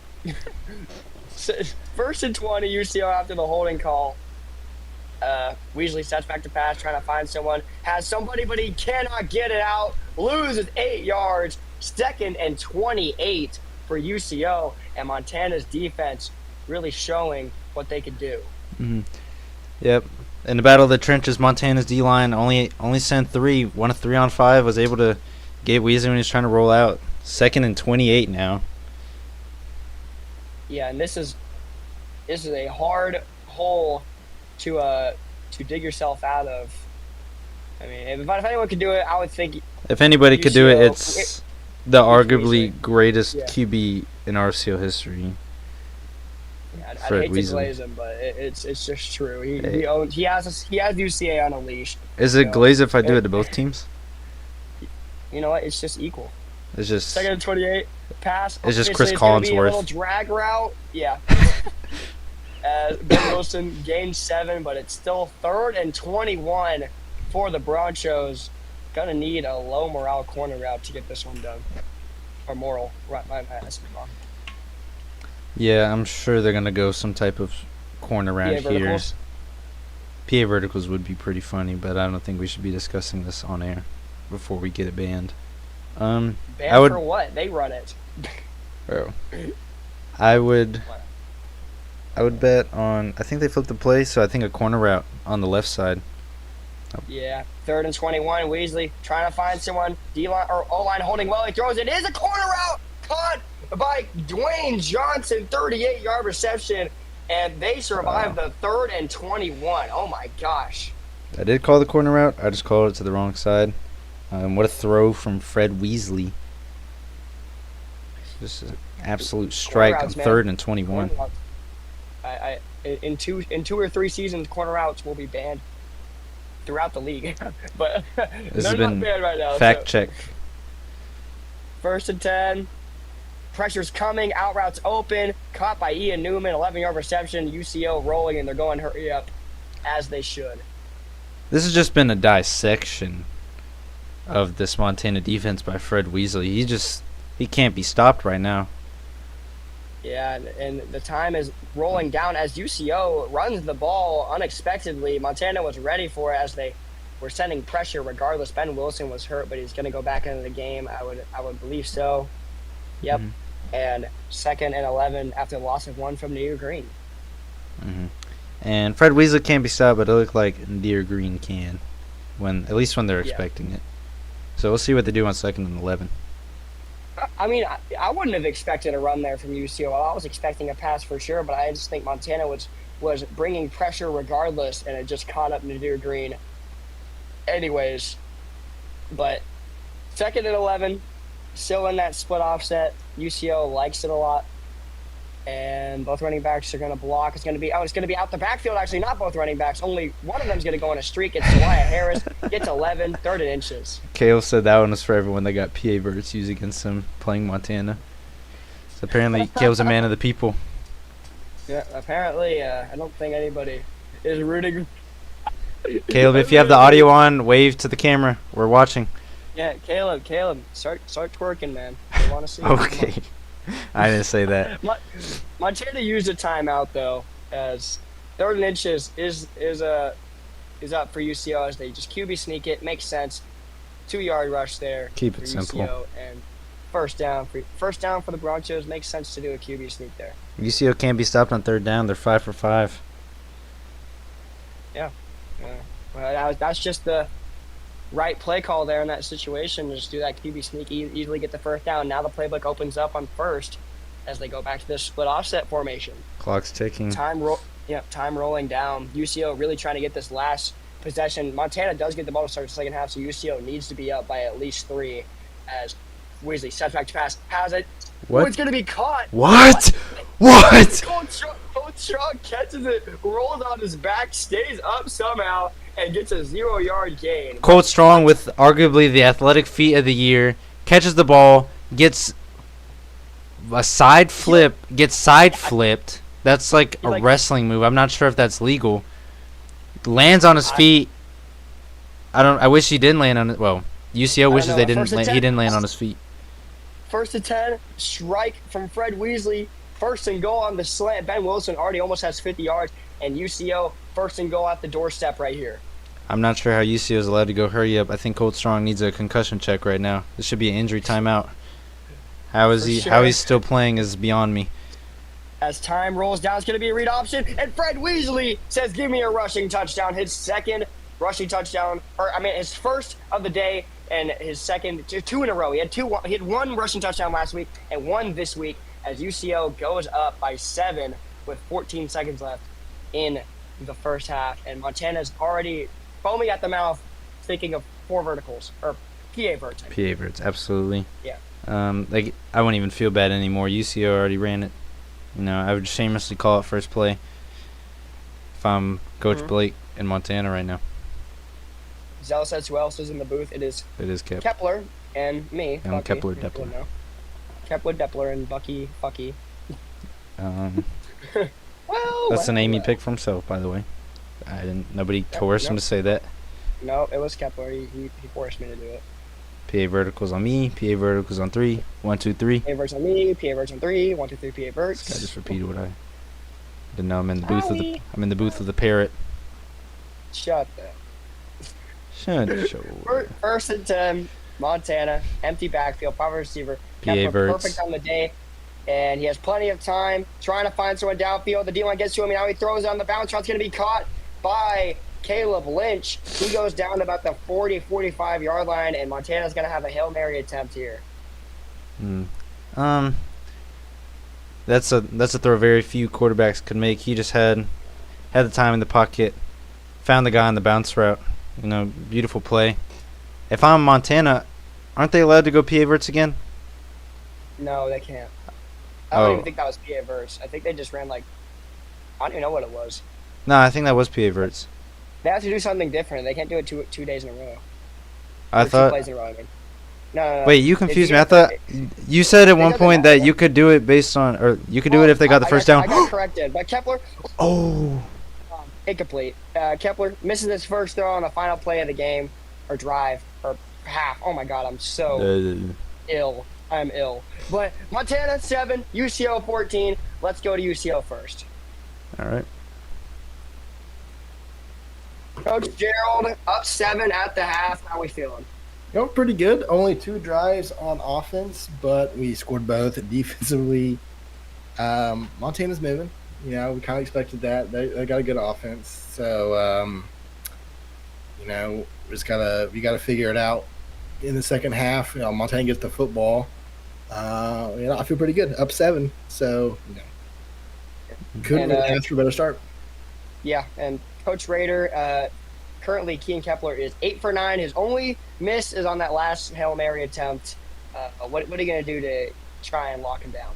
1st and 20, UCO after the holding call. Weasley sets back to pass, trying to find someone. Has somebody, but he cannot get it out. Loses 8 yards. 2nd and 28 for UCO. And Montana's defense really showing what they could do. Mm-hmm. Yep. In the battle of the trenches, Montana's D-line only sent 3. 1 of 3 on 5. Was able to get Weasley when he was trying to roll out. 2nd and 28 now. Yeah, and this is a hard hole to dig yourself out of. I mean, if anyone could do it, I would think. If anybody could do it, UCO it's the arguably greatest QB in RCL history. Yeah, I'd hate to glaze him, but it's just true. He has UCA on a leash. Is it glaze if I do it to both teams? You know what? It's just equal. It's just 2nd and 28 pass. It's just Chris Collinsworth. A little drag route. Yeah. Ben Wilson gained 7, but it's still 3rd and 21 for the Broncos. Gonna need a low morale corner route to get this one done. Or moral. Right, my bad. Wrong. Yeah, I'm sure they're gonna go some type of corner route here. Verticals. PA verticals would be pretty funny, but I don't think we should be discussing this on air before we get it banned. Banned for what? They run it. Oh. I would bet on. I think they flipped the play, so I think a corner route on the left side. Yeah, 3rd and 21. Weasley trying to find someone. D-line or O-line holding well. He throws it. It is a corner route. Caught by Dwayne Johnson. 38-yard reception, and they survived the 3rd and 21. Oh my gosh. I did call the corner route. I just called it to the wrong side. What a throw from Fred Weasley. Just an absolute strike on 3rd and 21. In 2 or 3 seasons, corner routes will be banned throughout the league, but This they're has not been banned right now. fact so. checked. 1st and 10. Pressure's coming. Out routes open. Caught by Ian Newman. 11-yard reception. UCO rolling, and they're going hurry up as they should. This has just been a dissection of this Montana defense by Fred Weasley. He can't be stopped right now. Yeah, and the time is rolling down as UCO runs the ball unexpectedly. Montana was ready for it as they were sending pressure regardless. Ben Wilson was hurt, but he's going to go back into the game. I would believe so. Yep. Mhm. And 2nd and 11 after the loss of 1 from New Green. Hmm. And Fred Weasley can't be stopped, but it looked like Deer Green can, at least when they're expecting it. So we'll see what they do on 2nd and 11. I mean, I wouldn't have expected a run there from UCO. I was expecting a pass for sure, but I just think Montana was bringing pressure regardless, and it just caught up Nadir Green. Anyways, but 2nd and 11, still in that split offset. UCO likes it a lot, and both running backs are going to block. It's going to be out the backfield. Actually, not both running backs. Only one of them is going to go on a streak. It's Jeliah Harris. Gets 11, 3rd and inches. Kale said that one was for everyone that got PA verts used against him playing Montana. So apparently, Kale's a man of the people. Yeah, apparently, I don't think anybody is rooting. Caleb, if you have the audio on, wave to the camera. We're watching. Yeah, Caleb, start twerking, man. I want to see. Okay. I didn't say that. Montana used a timeout though, as 3rd and inches is up for UCO as they just QB sneak it. Makes sense. 2-yard rush there. Keep for it simple. UCO, and first down for the Broncos. Makes sense to do a QB sneak there. UCO can't be stopped on 3rd down. They're 5 for 5. Well, that's just the right play call there in that situation. Just do that QB sneak, easily get the 1st down. Now the playbook opens up on 1st as they go back to this split offset formation. Clock's ticking. Time rolling down. UCO really trying to get this last possession. Montana does get the ball to start the second half, so UCO needs to be up by at least 3 as Weasley steps back to pass. Has it. What? Oh, it's going to be caught. What? What? Colt Strong catches it, rolls on his back, stays up somehow, and gets a 0-yard gain. Colt Strong with arguably the athletic feat of the year catches the ball, gets a side flip, gets side flipped. That's like a wrestling move. I'm not sure if that's legal. Lands on his feet. I wish he didn't land on it. Well, UCO wishes they didn't. He didn't land on his feet. 1st and 10, strike from Fred Weasley. 1st and goal on the slant. Ben Wilson already almost has 50 yards, and UCO 1st and goal at the doorstep right here. I'm not sure how UCO is allowed to go hurry up. I think Colt Strong needs a concussion check right now. This should be an injury timeout. How he's still playing is beyond me. As time rolls down, it's going to be a read option, and Fred Weasley says, "Give me a rushing touchdown." His 2nd rushing touchdown, his 1st of the day, and his 2nd, 2 in a row. He had 1 rushing touchdown last week and 1 this week. As UCO goes up by 7 with 14 seconds left in the 1st half, and Montana's already foaming at the mouth, thinking of 4 verticals or PA verts. PA verts, absolutely. Yeah. I wouldn't even feel bad anymore. UCO already ran it. I would shamelessly call it first play if I'm Coach Blake in Montana right now. Zell says who else is in the booth? It is Kep. Kepler and me. I'm Bucky, Kepler if you Depler. know. Kepler Depler and Bucky. That's an name he picked for himself, by the way. Nobody coerced him to say that. No, it was Kepler. He forced me to do it. PA verticals on me. PA verticals on 3. 1, 2, 3. PA verts on me. PA verts on 3. 1, 2, 3. PA verts. I just repeated what I didn't know. I'm in the booth of the parrot. Shut that. Shut. 1st and 10, Montana, empty backfield, power receiver. PA Kepler verts. perfect on the day, and he has plenty of time trying to find someone downfield. The D-line gets to him, and now he throws on the bounce route. It's going to be caught by Caleb Lynch. He goes down to about the 45-yard line, and Montana's going to have a Hail Mary attempt here. That's a throw very few quarterbacks could make. He just had the time in the pocket, found the guy on the bounce route. Beautiful play. If I'm Montana, aren't they allowed to go PA verts again? No, they can't. I don't even think that was PA verse. I think they just ran I don't even know what it was. No, I think that was PA Verts. They have to do something different. They can't do it 2 days in a row. I Or 2 thought. plays in a row, I mean. No. Wait, you If confused you me. I get thought you said at They one got the point that ball. you could do it based on, or you could do it if they got the first I down. got corrected. But Kepler, Oh. incomplete. Kepler misses his first throw on the final play of the game, or drive, or half. Oh my God, I'm so ill. I'm ill. But Montana 7, UCO 14. Let's go to UCO first. All right. Coach Gerald up 7 at the half. How we feeling? Pretty good. Only 2 drives on offense, but we scored both defensively. Montana's moving. We kind of expected that. They got a good offense, so we gotta figure it out in the second half. Montana gets the football. I feel pretty good. Up 7, so couldn't And, really ask for a better start. Yeah, and Coach Rader, currently Kean Kepler is 8 for 9. His only miss is on that last Hail Mary attempt. What are you going to do to try and lock him down?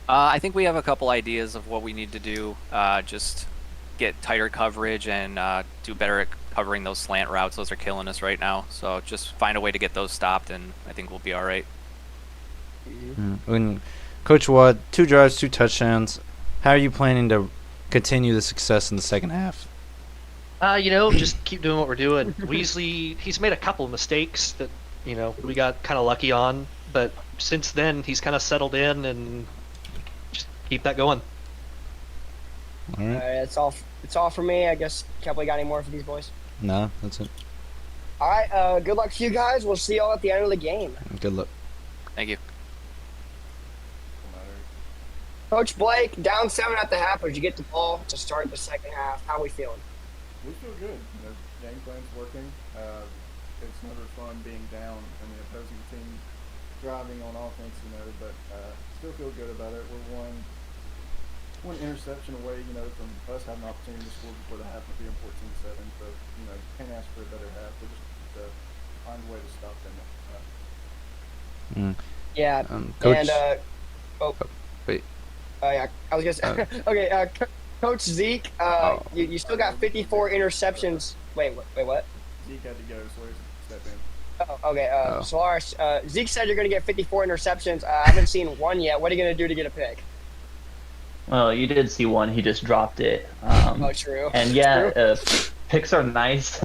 I think we have a couple ideas of what we need to do. Just get tighter coverage and do better at covering those slant routes. Those are killing us right now. So just find a way to get those stopped, and I think we'll be all right. And Coach Watt, 2 drives, 2 touchdowns. How are you planning to continue the success in the second half? Just keep doing what we're doing. Weasley, he's made a couple of mistakes that, we got kind of lucky on, but since then he's kind of settled in, and just keep that going. All right. It's all for me. I guess Kepler got any more for these boys? No, that's it. All right. Good luck to you guys. We'll see y'all at the end of the game. Good luck. Thank you. Coach Blake, down 7 at the half. Did you get the ball to start the second half? How we feeling? We feel good. Game plan's working. It's never fun being down and the opposing team driving on offense, but still feel good about it. We're one interception away, from us having an opportunity to score before the half would be 14-7. So, can't ask for a better half. We just find a way to stop them. Yeah. Coach. And wait. yeah, I was gonna say. Okay. Coach Zeke, you still got 54 interceptions. Wait, what? Zeke had to go, so he's step in. Oh, okay. Solaris, Zeke said you're going to get 54 interceptions. I haven't seen one yet. What are you going to do to get a pick? Well, you did see one. He just dropped it. True. And yeah, picks are nice.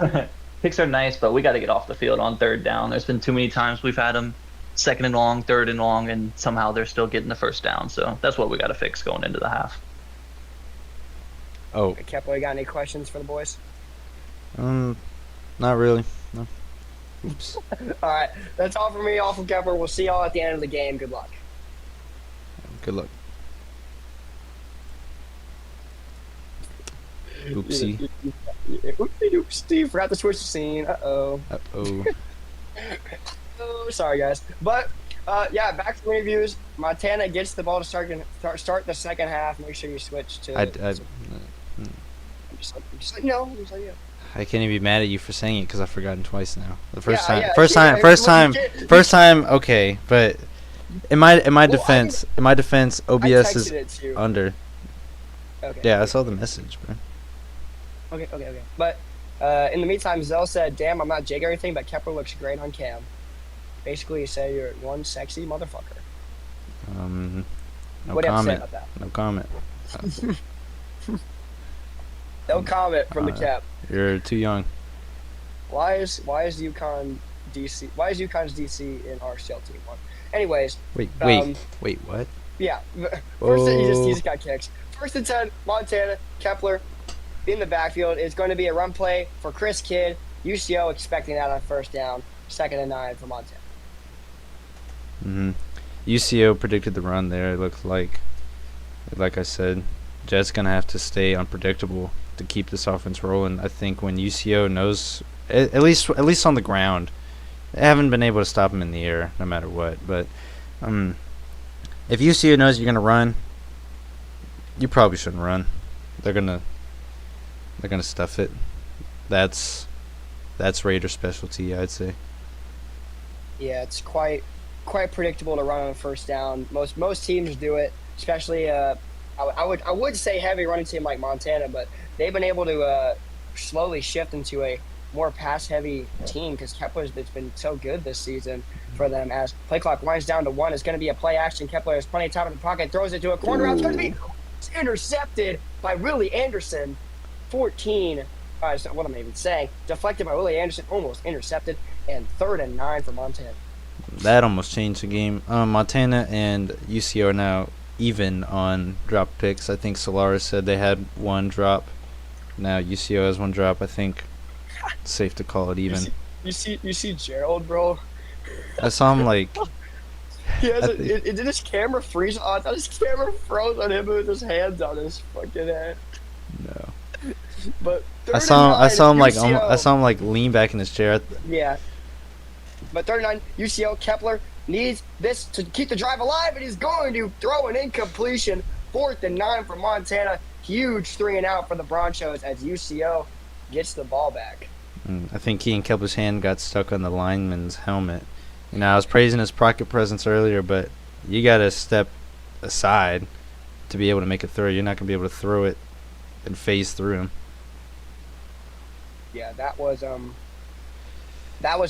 Picks are nice, but we got to get off the field on third down. There's been too many times we've had them second and long, third and long, and somehow they're still getting the first down. So that's what we got to fix going into the half. Oh. Kepler, you got any questions for the boys? Not really. No. Oops. All right. That's all for me, all from Kepler. We'll see y'all at the end of the game. Good luck. Good luck. Oopsie. Oopsie, forgot to switch the scene. Uh-oh. Uh-oh. Oh, sorry, guys. But, back to the reviews. Montana gets the ball to start the second half. Make sure you switch to... I can't even be mad at you for saying it because I've forgotten twice now. The first time, yeah, first time. Okay, but in my defense, OBS is under. Okay. Yeah, I saw the message, bro. Okay. But in the meantime, Zell said, "Damn, I'm not Jake or anything, but Kepler looks great on cam." Basically, he said you're one sexy motherfucker. No what do you have to say comment. about that? No comment. No comment from the cap. You're too young. Why is UConn DC? Why is UConn's DC in RFCL Team 1? Anyways. Wait, what? Yeah. First, he just got kicks. First and 10, Montana, Kepler in the backfield. It's going to be a run play for Chris Kidd. UCO expecting that on first down. 2nd and 9 for Montana. UCO predicted the run there. It looked like I said, Jet's gonna have to stay unpredictable to keep this offense rolling. I think when UCO knows, at least on the ground, they haven't been able to stop him in the air, no matter what. But if UCO knows you're gonna run, you probably shouldn't run. They're gonna stuff it. That's Raider specialty, I'd say. Yeah, it's quite predictable to run on a first down. Most teams do it, especially I I would say heavy running team like Montana, but they've been able to slowly shift into a more pass heavy team because Kepler's it's been so good this season for them. As play clock winds down to 1, it's going to be a play action. Kepler has plenty of time in the pocket, throws it to a corner. It's going to be intercepted by Willie Anderson. 14. What am I even saying? Deflected by Willie Anderson, almost intercepted, and 3rd and 9 for Montana. That almost changed the game. Montana and UCO are now even on drop picks. I think Solaris said they had 1 drop. Now UCO has 1 drop. I think it's safe to call it even. You see Gerald, bro? I saw him like. He has did his camera freeze on? I thought his camera froze on him with his hands on his fucking head. No. But I saw him UCO. like lean back in his chair. Yeah. But 39 UCO Kepler needs this to keep the drive alive, and he's going to throw an incompletion. 4th and 9 for Montana. Huge 3 and out for the Bronchos as UCO gets the ball back. I think Keaton Kepler's hand got stuck on the lineman's helmet. You know, I was praising his pocket presence earlier, but you got to step aside to be able to make a throw. You're not going to be able to throw it and phase through him. Yeah, that was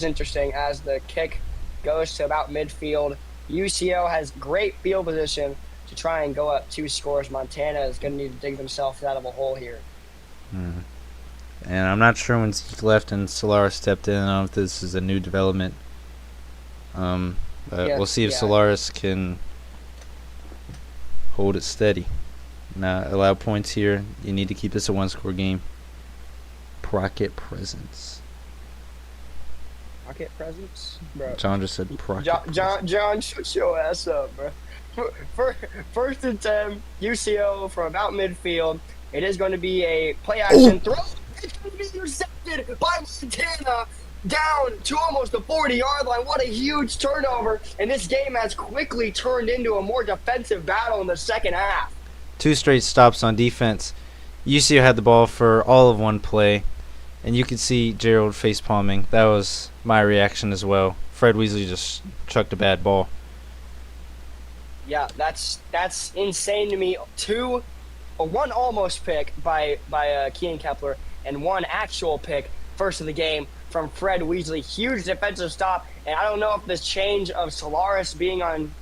interesting as the kick goes to about midfield. UCO has great field position to try and go up 2 scores. Montana is going to need to dig themselves out of a hole here. And I'm not sure when Zeke left and Solaris stepped in. I don't know if this is a new development. But we'll see if Solaris can hold it steady. Now, allow points here. You need to keep this a 1-score game. Pocket presence. Pocket presence? Bro. John just said pocket. John, shut your ass up, bro. First and 10, UCO from about midfield. It is going to be a play action throw. It's going to be intercepted by Montana down to almost the 40-yard line. What a huge turnover. And this game has quickly turned into a more defensive battle in the second half. 2 straight stops on defense. UCO had the ball for all of 1 play. And you could see Gerald face palming. That was my reaction as well. Fred Weasley just chucked a bad ball. Yeah, that's insane to me. 1 almost pick by Keaton Kepler and 1 actual pick first of the game from Fred Weasley. Huge defensive stop, and I don't know if this change of Solaris being on,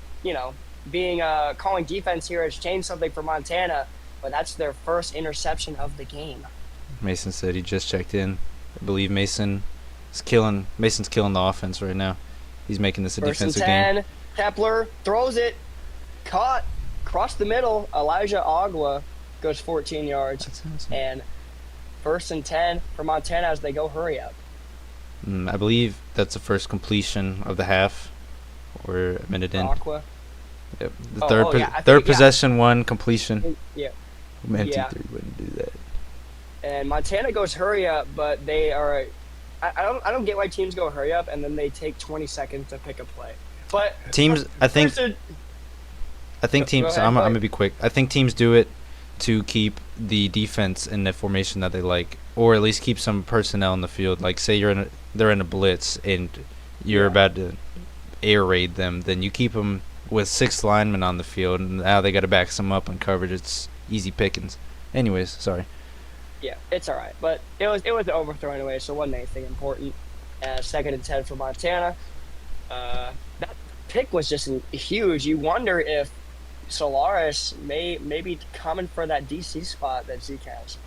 calling defense here has changed something for Montana, but that's their first interception of the game. Mason said he just checked in. I believe Mason's killing the offense right now. He's making this a First defensive and 10, game. Kepler throws it, caught, across the middle. Elijah Agua goes 14 yards. That's awesome. And 1st and 10 for Montana as they go hurry up. I believe that's the first completion of the half. We're a minute in. Aqua. Yep. The third possession, 1 completion. Yeah. Man, 3 wouldn't do that. And Montana goes hurry up, but they are. I don't get why teams go hurry up and then they take 20 seconds to pick a play. But teams, I think teams. I'm gonna be quick. I think teams do it to keep the defense in the formation that they like, or at least keep some personnel in the field. Like, say they're in a blitz and you're about to air raid them, then you keep them with 6 linemen on the field, and now they got to back some up on coverage. It's easy pickings. Anyways, sorry. Yeah, it's all right, but it was an overthrow anyway, so it wasn't anything important. 2nd and 10 for Montana. That pick was just huge. You wonder if Solaris may be coming for that DC spot that Zeke has.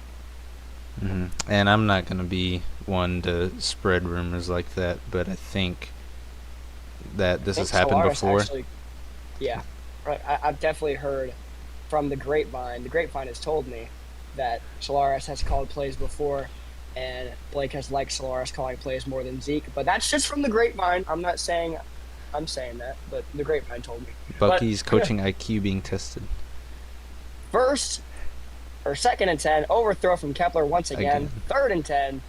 And I'm not going to be one to spread rumors like that, but I think that this has happened Solaris before. Actually, yeah, right. I've definitely heard from the grapevine. The grapevine has told me that Solaris has called plays before, and Blake has liked Solaris calling plays more than Zeke. But that's just from the grapevine. I'm not saying I'm saying that, but the grapevine told me. Bucky's coaching IQ being tested. 2nd and 10, overthrow from Kepler once again. 3rd and 10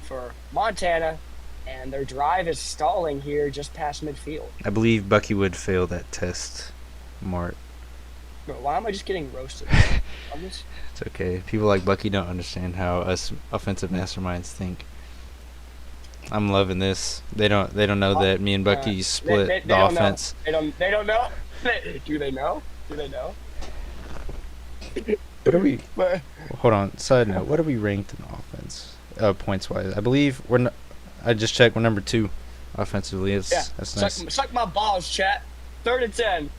for Montana, and their drive is stalling here just past midfield. I believe Bucky would fail that test, Mart. Bro, why am I just getting roasted? It's okay. People like Bucky don't understand how us offensive masterminds think. I'm loving this. They don't know that me and Bucky split the offense. They don't know. Do they know? What are we? But Hold on. Side note. What are we ranked in offense? Points wise, I believe we're. I just checked. We're number 2 offensively. That's nice. suck my balls, chat. 3rd and 10.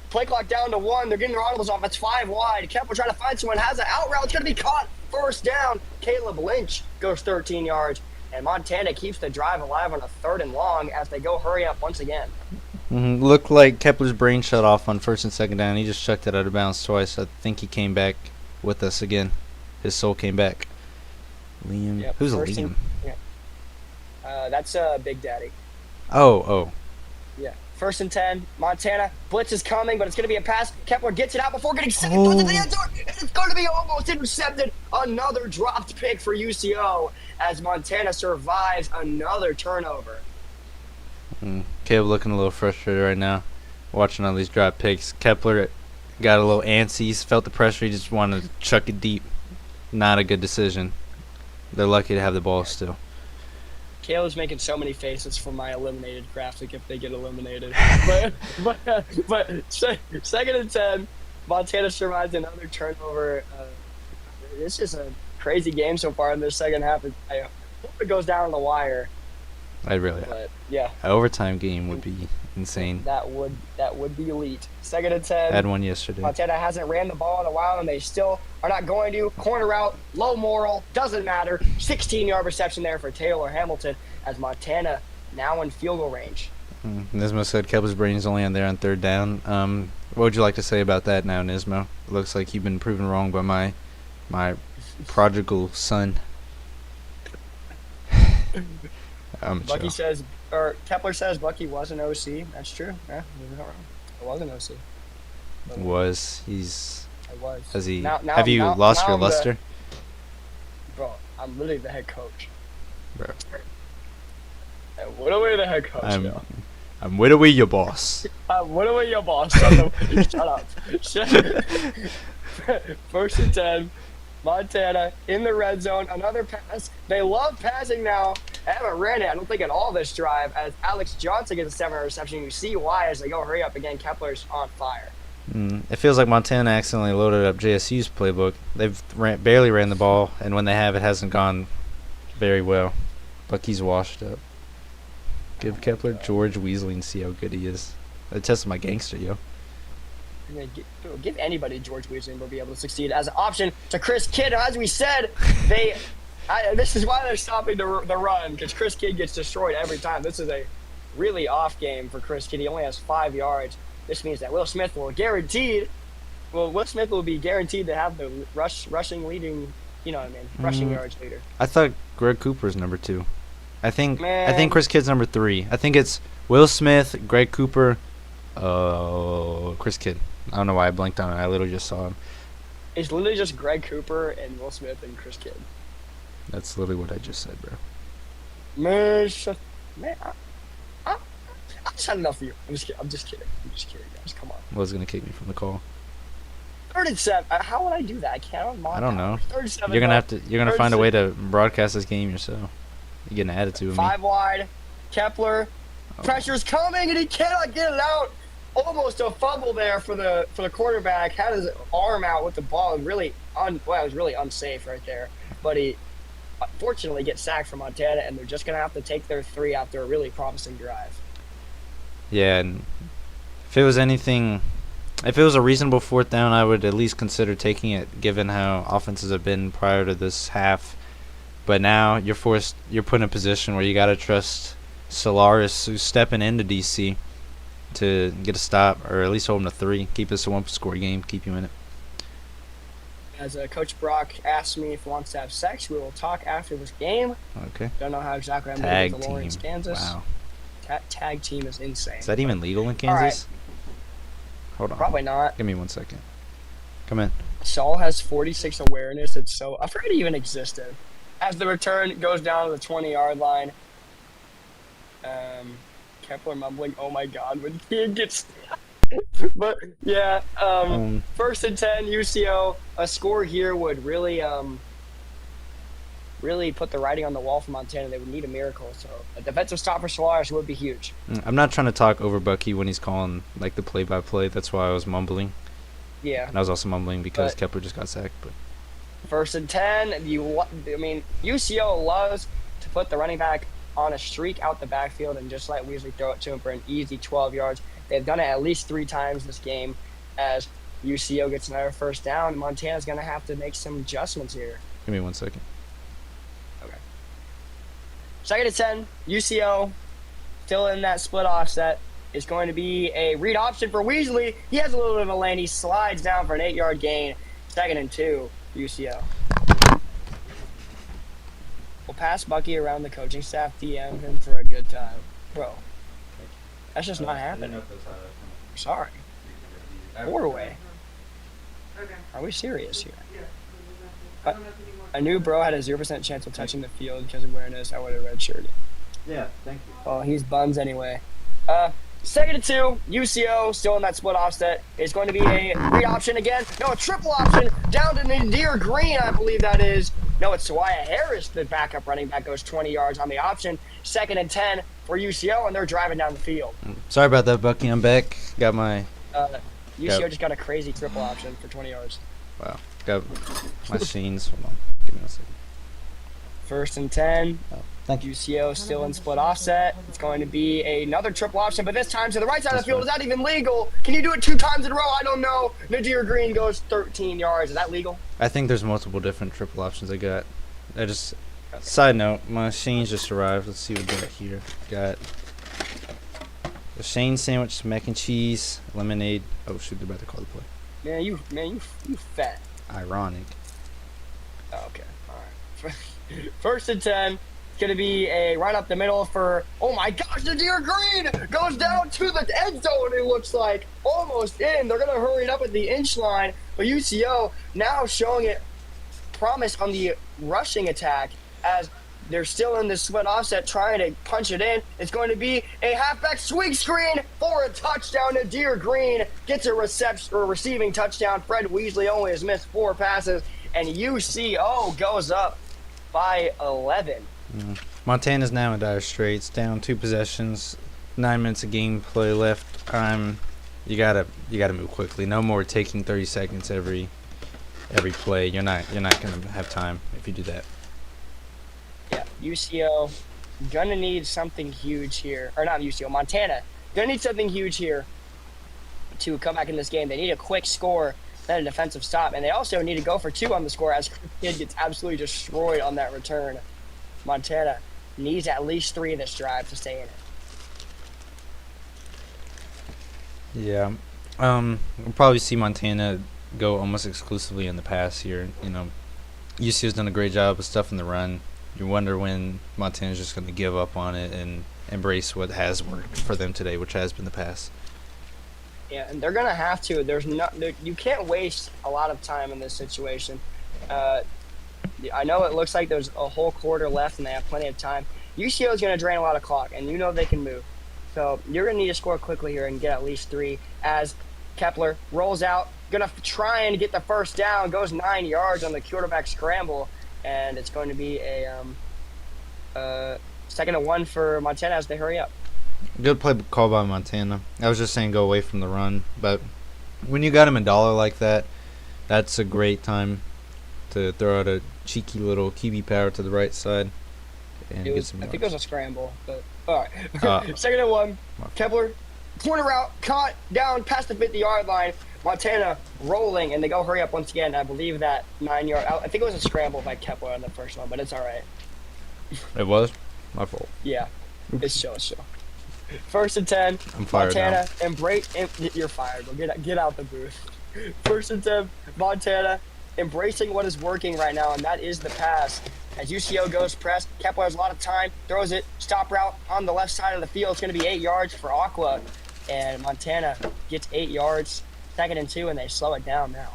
Play clock down to 1. They're getting their audibles off. It's 5 wide. Kepler trying to find someone. Has an out route. It's going to be caught. First down. Caleb Lynch goes 13 yards. And Montana keeps the drive alive on a 3rd and long as they go hurry up once again. Looked like Kepler's brain shut off on 1st and 2nd down. He just chucked it out of bounds twice. I think he came back with us again. His soul came back. Liam. Yep, Who's a first Liam? That's Big Daddy. Oh. Yeah. 1st and 10. Montana. Blitz is coming, but it's going to be a pass. Kepler gets it out before getting sacked. Puts it in the end zone, and it's going to be almost intercepted. Another dropped pick for UCO as Montana survives another turnover. Caleb looking a little frustrated right now, watching all these drop picks. Kepler got a little antsy. He felt the pressure. He just wanted to chuck it deep. Not a good decision. They're lucky to have the ball still. Caleb's making so many faces for my eliminated graphic if they get eliminated. but 2nd and 10, Montana survives another turnover. It's just a crazy game so far in the second half. I hope it goes down on the wire. But yeah, An overtime game would be insane. that would be elite. 2nd and 10. Had one yesterday. Montana hasn't ran the ball in a while, and they still are not going to. Corner out, low moral, doesn't matter. 16-yard reception there for Taylor Hamilton as Montana now in field goal range. Nismo said Kepler's brain is only on there on 3rd down. What would you like to say about that now, Nismo? It looks like you've been proven wrong by my prodigal son. Bucky says, or Kepler says Bucky was an OC. That's true. Yeah, you're not wrong. I was an OC. He's I was. has he Now- have you lost now your I'm the- luster? Bro, I'm literally the head coach. Bro. And what away the head coach now? I'm with away your boss. What away your boss? Shut up. 1st and 10. Montana in the red zone. Another pass. They love passing now. I haven't ran it, I don't think, at all this drive. As Alex Johnson gets a 7-yard reception. You see why as they go hurry up again. Kepler's on fire. It feels like Montana accidentally loaded up JSU's playbook. They've barely ran the ball, and when they have, it hasn't gone very well. Bucky's washed up. Give Kepler George Weasley and see how good he is. I tested my gangster, yo. Give anybody George Weasley and they'll be able to succeed as an option to Chris Kidd. As we said, this is why they're stopping the run, because Chris Kidd gets destroyed every time. This is a really off game for Chris Kidd. He only has 5 yards. This means that Will Smith will be guaranteed to have the rushing leading, rushing yards leader. I thought Greg Cooper's number 2. I think Man. Chris Kidd's number 3. I think it's Will Smith, Greg Cooper, Chris Kidd. I don't know why I blanked on it. I literally just saw him. It's literally just Greg Cooper and Will Smith and Chris Kidd. That's literally what I just said, bro. Man, I just had enough of you. I'm just kidding, guys. Come on. Was gonna kick me from the call. 3rd and 7. How would I do that? I can't. I don't know. 3rd and 7. You're gonna find a way to. to broadcast this game yourself. You get an attitude with me. 5 wide. Kepler. Pressure's coming, and he cannot get it out. Almost a fumble there for the quarterback. Had his arm out with the ball, and it was really unsafe right there. But he unfortunately gets sacked from Montana, and they're just gonna have to take their 3 after a really promising drive. Yeah, and if it was a reasonable 4th down, I would at least consider taking it, given how offenses have been prior to this half. But now you're put in a position where you gotta trust Solaris, who's stepping into DC, to get a stop, or at least hold him to 3. Keep this a 1-score game. Keep you in it. As Coach Brock asked me if he wants to have sex, we will talk after this game. Okay. Don't know how exactly I'm Tag doing with the team. Lawrence, Kansas. Wow. Tag team is insane. Is that even legal in All right. Kansas? Hold on. Probably not. Give me 1 second. Come in. Saul has 46 awareness. I forgot he even existed. As the return goes down to the 20-yard line. Kepler mumbling, "Oh my God," when he gets. But yeah, 1st and 10, UCO. A score here would really put the writing on the wall for Montana. They would need a miracle. So a defensive stop for Solaris would be huge. I'm not trying to talk over Bucky when he's calling like the play-by-play. That's why I was mumbling. Yeah. And I was also mumbling because But- Kepler just got sacked. But 1st and 10. UCO loves to put the running back on a streak out the backfield and just let Weasley throw it to him for an easy 12 yards. They've done it at least 3 times this game as UCO gets another 1st down. Montana's going to have to make some adjustments here. give me 1 second. 2nd and 10. UCO still in that split offset. It's going to be a read option for Weasley. He has a little bit of a lane. He slides down for an 8-yard gain. 2nd and 2, UCO. We'll pass Bucky around the coaching staff, DM him for a good time. Bro, that's just not happening. Sorry. 4-way. Are we serious here? I knew bro had a 0% chance of touching the field because of awareness. I would have redshirted. Yeah, thank you. Oh, he's buns anyway. 2nd and 2, UCO still in that split offset. It's going to be a read option again. No, a triple option down to Nadir Green, I believe that is. No, it's Sawaya Harris, the backup running back, goes 20 yards on the option. 2nd and 10 for UCO, and they're driving down the field. Sorry about that, Bucky. I'm back. Got my UCO just got a crazy triple option for 20 yards. wow. Got my scenes. Hold on. Give me 1 second. 1st and 10. Thank you. UCO still in split offset. It's going to be another triple option, but this time to the right side of the field. Is that even legal? Can you do it 2 times in a row? I don't know. Nadir Green goes 13 yards. Is that legal? I think there's multiple different triple options I got. Side note, my Shane's just arrived. Let's see what we got here. Got the Shane sandwich, mac and cheese, lemonade. Oh shoot, they're about to call the play. Man, you fat. Ironic. Oh, okay, all right. 1st and 10. It's going to be a right up the middle for, oh my gosh, Nadir Green goes down to the end zone, it looks like. Almost in. They're going to hurry it up at the inch line. But UCO now showing it promise on the rushing attack as they're still in the split offset trying to punch it in. It's going to be a halfback swing screen for a touchdown. Nadir Green gets a receiving touchdown. Fred Weasley only has missed 4 passes, and UCO goes up by 11. Montana's now in dire straits. Down 2 possessions, 9 minutes of gameplay left. You gotta move quickly. No more taking 30 seconds every play. You're not gonna have time if you do that. Yeah, UCO gonna need something huge here, or not UCO, Montana gonna need something huge here to come back in this game. They need a quick score, then a defensive stop, and they also need to go for 2 on the score as Kid gets absolutely destroyed on that return. Montana needs at least 3 this drive to stay in it. Yeah. We'll probably see Montana go almost exclusively in the pass here. You know, UCO's done a great job of stuffing the run. You wonder when Montana's just going to give up on it and embrace what has worked for them today, which has been the pass. Yeah, and they're gonna have to. You can't waste a lot of time in this situation. I know it looks like there's a whole quarter left and they have plenty of time. UCO is going to drain a lot of clock, and you know they can move. So you're going to need to score quickly here and get at least 3 as Kepler rolls out. Going to try and get the 1st down, goes 9 yards on the quarterback scramble, and it's going to be a 2nd and 1 for Montana as they hurry up. Good play call by Montana. I was just saying go away from the run, but when you got him $1 like that, that's a great time to throw out a cheeky little QB power to the right side and get some I yards. think it was a scramble, but all right. Uh, 2nd and 1. Kepler, corner route, caught down past the 50-yard line. Montana rolling, and they go hurry up once again. I believe that 9-yard. I think it was a scramble by Kepler on the first one, but it's all right. It was my fault. Yeah, it's show. 1st and 10. I'm fired Montana, you're fired. Bro. Get out the booth. 1st and 10. Montana embracing what is working right now, and that is the pass. As UCO goes press, Kepler has a lot of time, throws it, stop route on the left side of the field. It's going to be 8 yards for Aqua, and Montana gets 8 yards. 2nd and 2, and they slow it down now.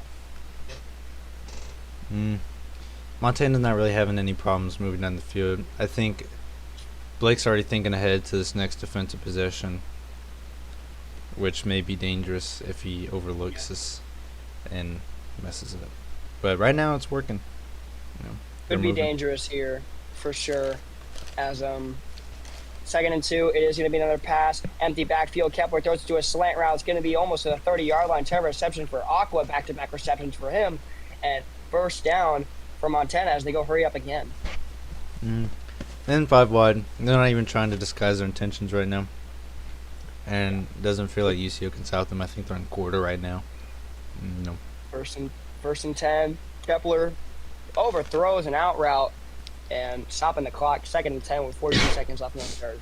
Montana's not really having any problems moving down the field. I think Blake's already thinking ahead to this next defensive possession, which may be dangerous if he overlooks this and messes it up. But right now it's working. You know, they're Could be moving. dangerous here for sure, as 2nd and 2. It is going to be another pass. Empty backfield. Kepler throws it to a slant route. It's going to be almost to the 30-yard line. Terrible reception for Aqua. Back-to-back receptions for him. And first down for Montana as they go hurry up again. Then 5 wide. They're not even trying to disguise their intentions right now. And it doesn't feel like UCO can stop them. I think they're in quarter right now. No. First and 10. Kepler overthrows an out route and stopping the clock. 2nd and 10 with 42 seconds left in the third.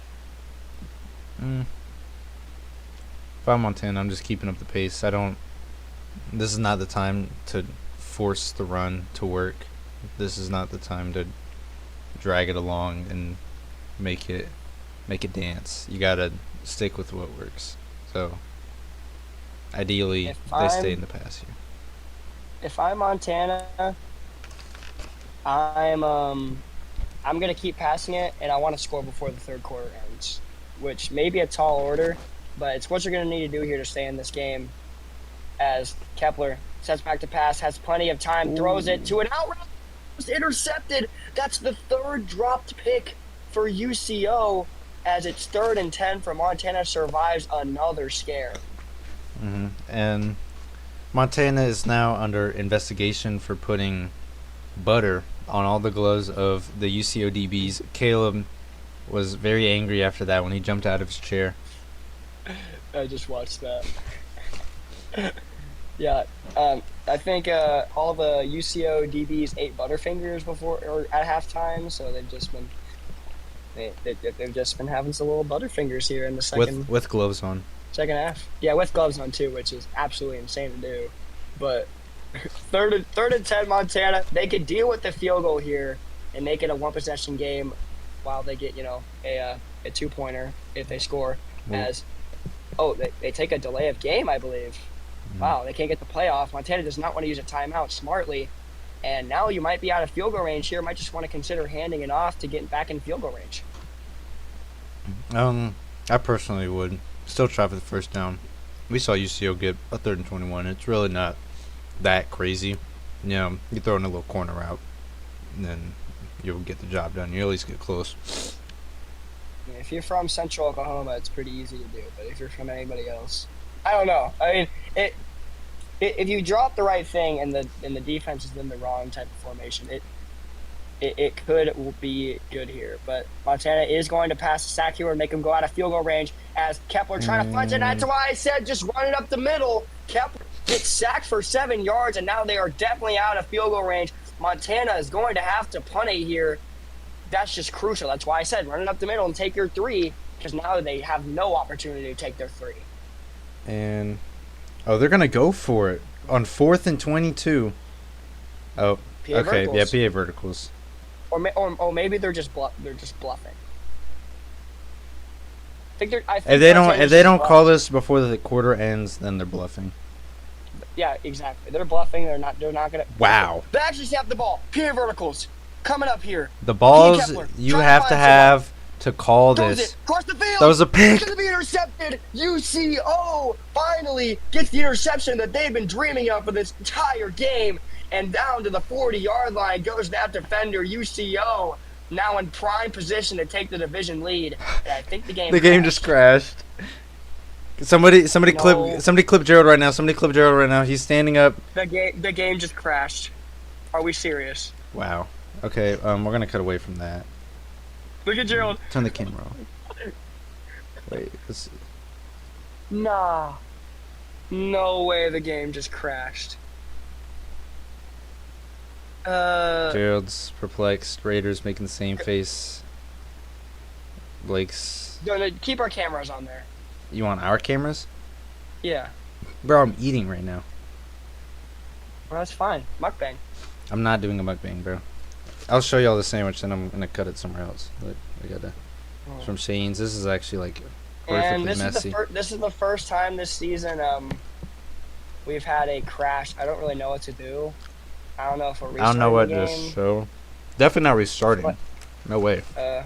If I'm Montana, I'm just keeping up the pace. This is not the time to force the run to work. This is not the time to drag it along and make it dance. You gotta stick with what works. So ideally, they stay in the pass here. If I'm Montana, I'm gonna keep passing it, and I want to score before the third quarter ends, which may be a tall order, but it's what you're gonna need to do here to stay in this game. As Kepler sets back to pass, has plenty of time, throws it to an out route, intercepted. That's the third dropped pick for UCO, as it's 3rd and 10 for Montana survives another scare. And Montana is now under investigation for putting butter on all the gloves of the UCO DBs. Caleb was very angry after that when he jumped out of his chair. I just watched that. Yeah, I think all the UCO DBs ate Butterfingers before or at halftime, so they've just been having some little Butterfingers here in the second with gloves on. Second half. Yeah, with gloves on too, which is absolutely insane to do. But third and 10 Montana, they could deal with the field goal here and make it a 1-possession game while they get, a 2-pointer if they score. They take a delay of game, I believe. Wow, they can't get the playoff. Montana does not want to use a timeout smartly. And now you might be out of field goal range here. Might just want to consider handing it off to get back in field goal range. I personally would still try for the first down. We saw UCO get a 3rd and 21. It's really not that crazy. You throw in a little corner route, and then you'll get the job done. You at least get close. If you're from Central Oklahoma, it's pretty easy to do. But if you're from anybody else, I don't know. I mean, if you drop the right thing and the defense is in the wrong type of formation, it could be good here. But Montana is going to pass the sack here and make them go out of field goal range as Kepler trying to punch it. That's why I said just run it up the middle. Kepler gets sacked for 7 yards, and now they are definitely out of field goal range. Montana is going to have to punt it here. That's just crucial. That's why I said run it up the middle and take your 3, because now they have no opportunity to take their 3. And they're gonna go for it on 4th and 22. Oh, PA okay, verticals. yeah, PA verticals. Or maybe they're just bluffing. I think If they don't call this before the quarter ends, then they're bluffing. Yeah, exactly. They're bluffing. They're not gonna. Wow. They actually snap the ball. PA verticals coming up here. The balls Kepler, you trying to have to find have to call Throws this. it across the field. That was a pick. It's gonna be intercepted. UCO finally gets the interception that they've been dreaming of for this entire game, and down to the 40-yard line goes that defender. UCO now in prime position to take the division lead. And I think the game. Just crashed. Somebody clip Gerald right now. Somebody clip Gerald right now. He's standing up. The game just crashed. Are we serious? Wow. Okay. We're gonna cut away from that. Look at Gerald. Turn the camera off. Wait. Nah. No way the game just crashed. Gerald's perplexed. Raiders making the same face. Blake's. No, keep our cameras on there. You want our cameras? Yeah. Bro, I'm eating right now. Well, that's fine. Mukbang. I'm not doing a mukbang, bro. I'll show y'all the sandwich, then I'm gonna cut it somewhere else. Look, I got it's from Shane's. This is actually like And perfectly messy. this is the first time this season we've had a crash. I don't really know what to do. I don't know if we're restarting I don't know what the to game. show. Definitely not restarting. What? No way. Do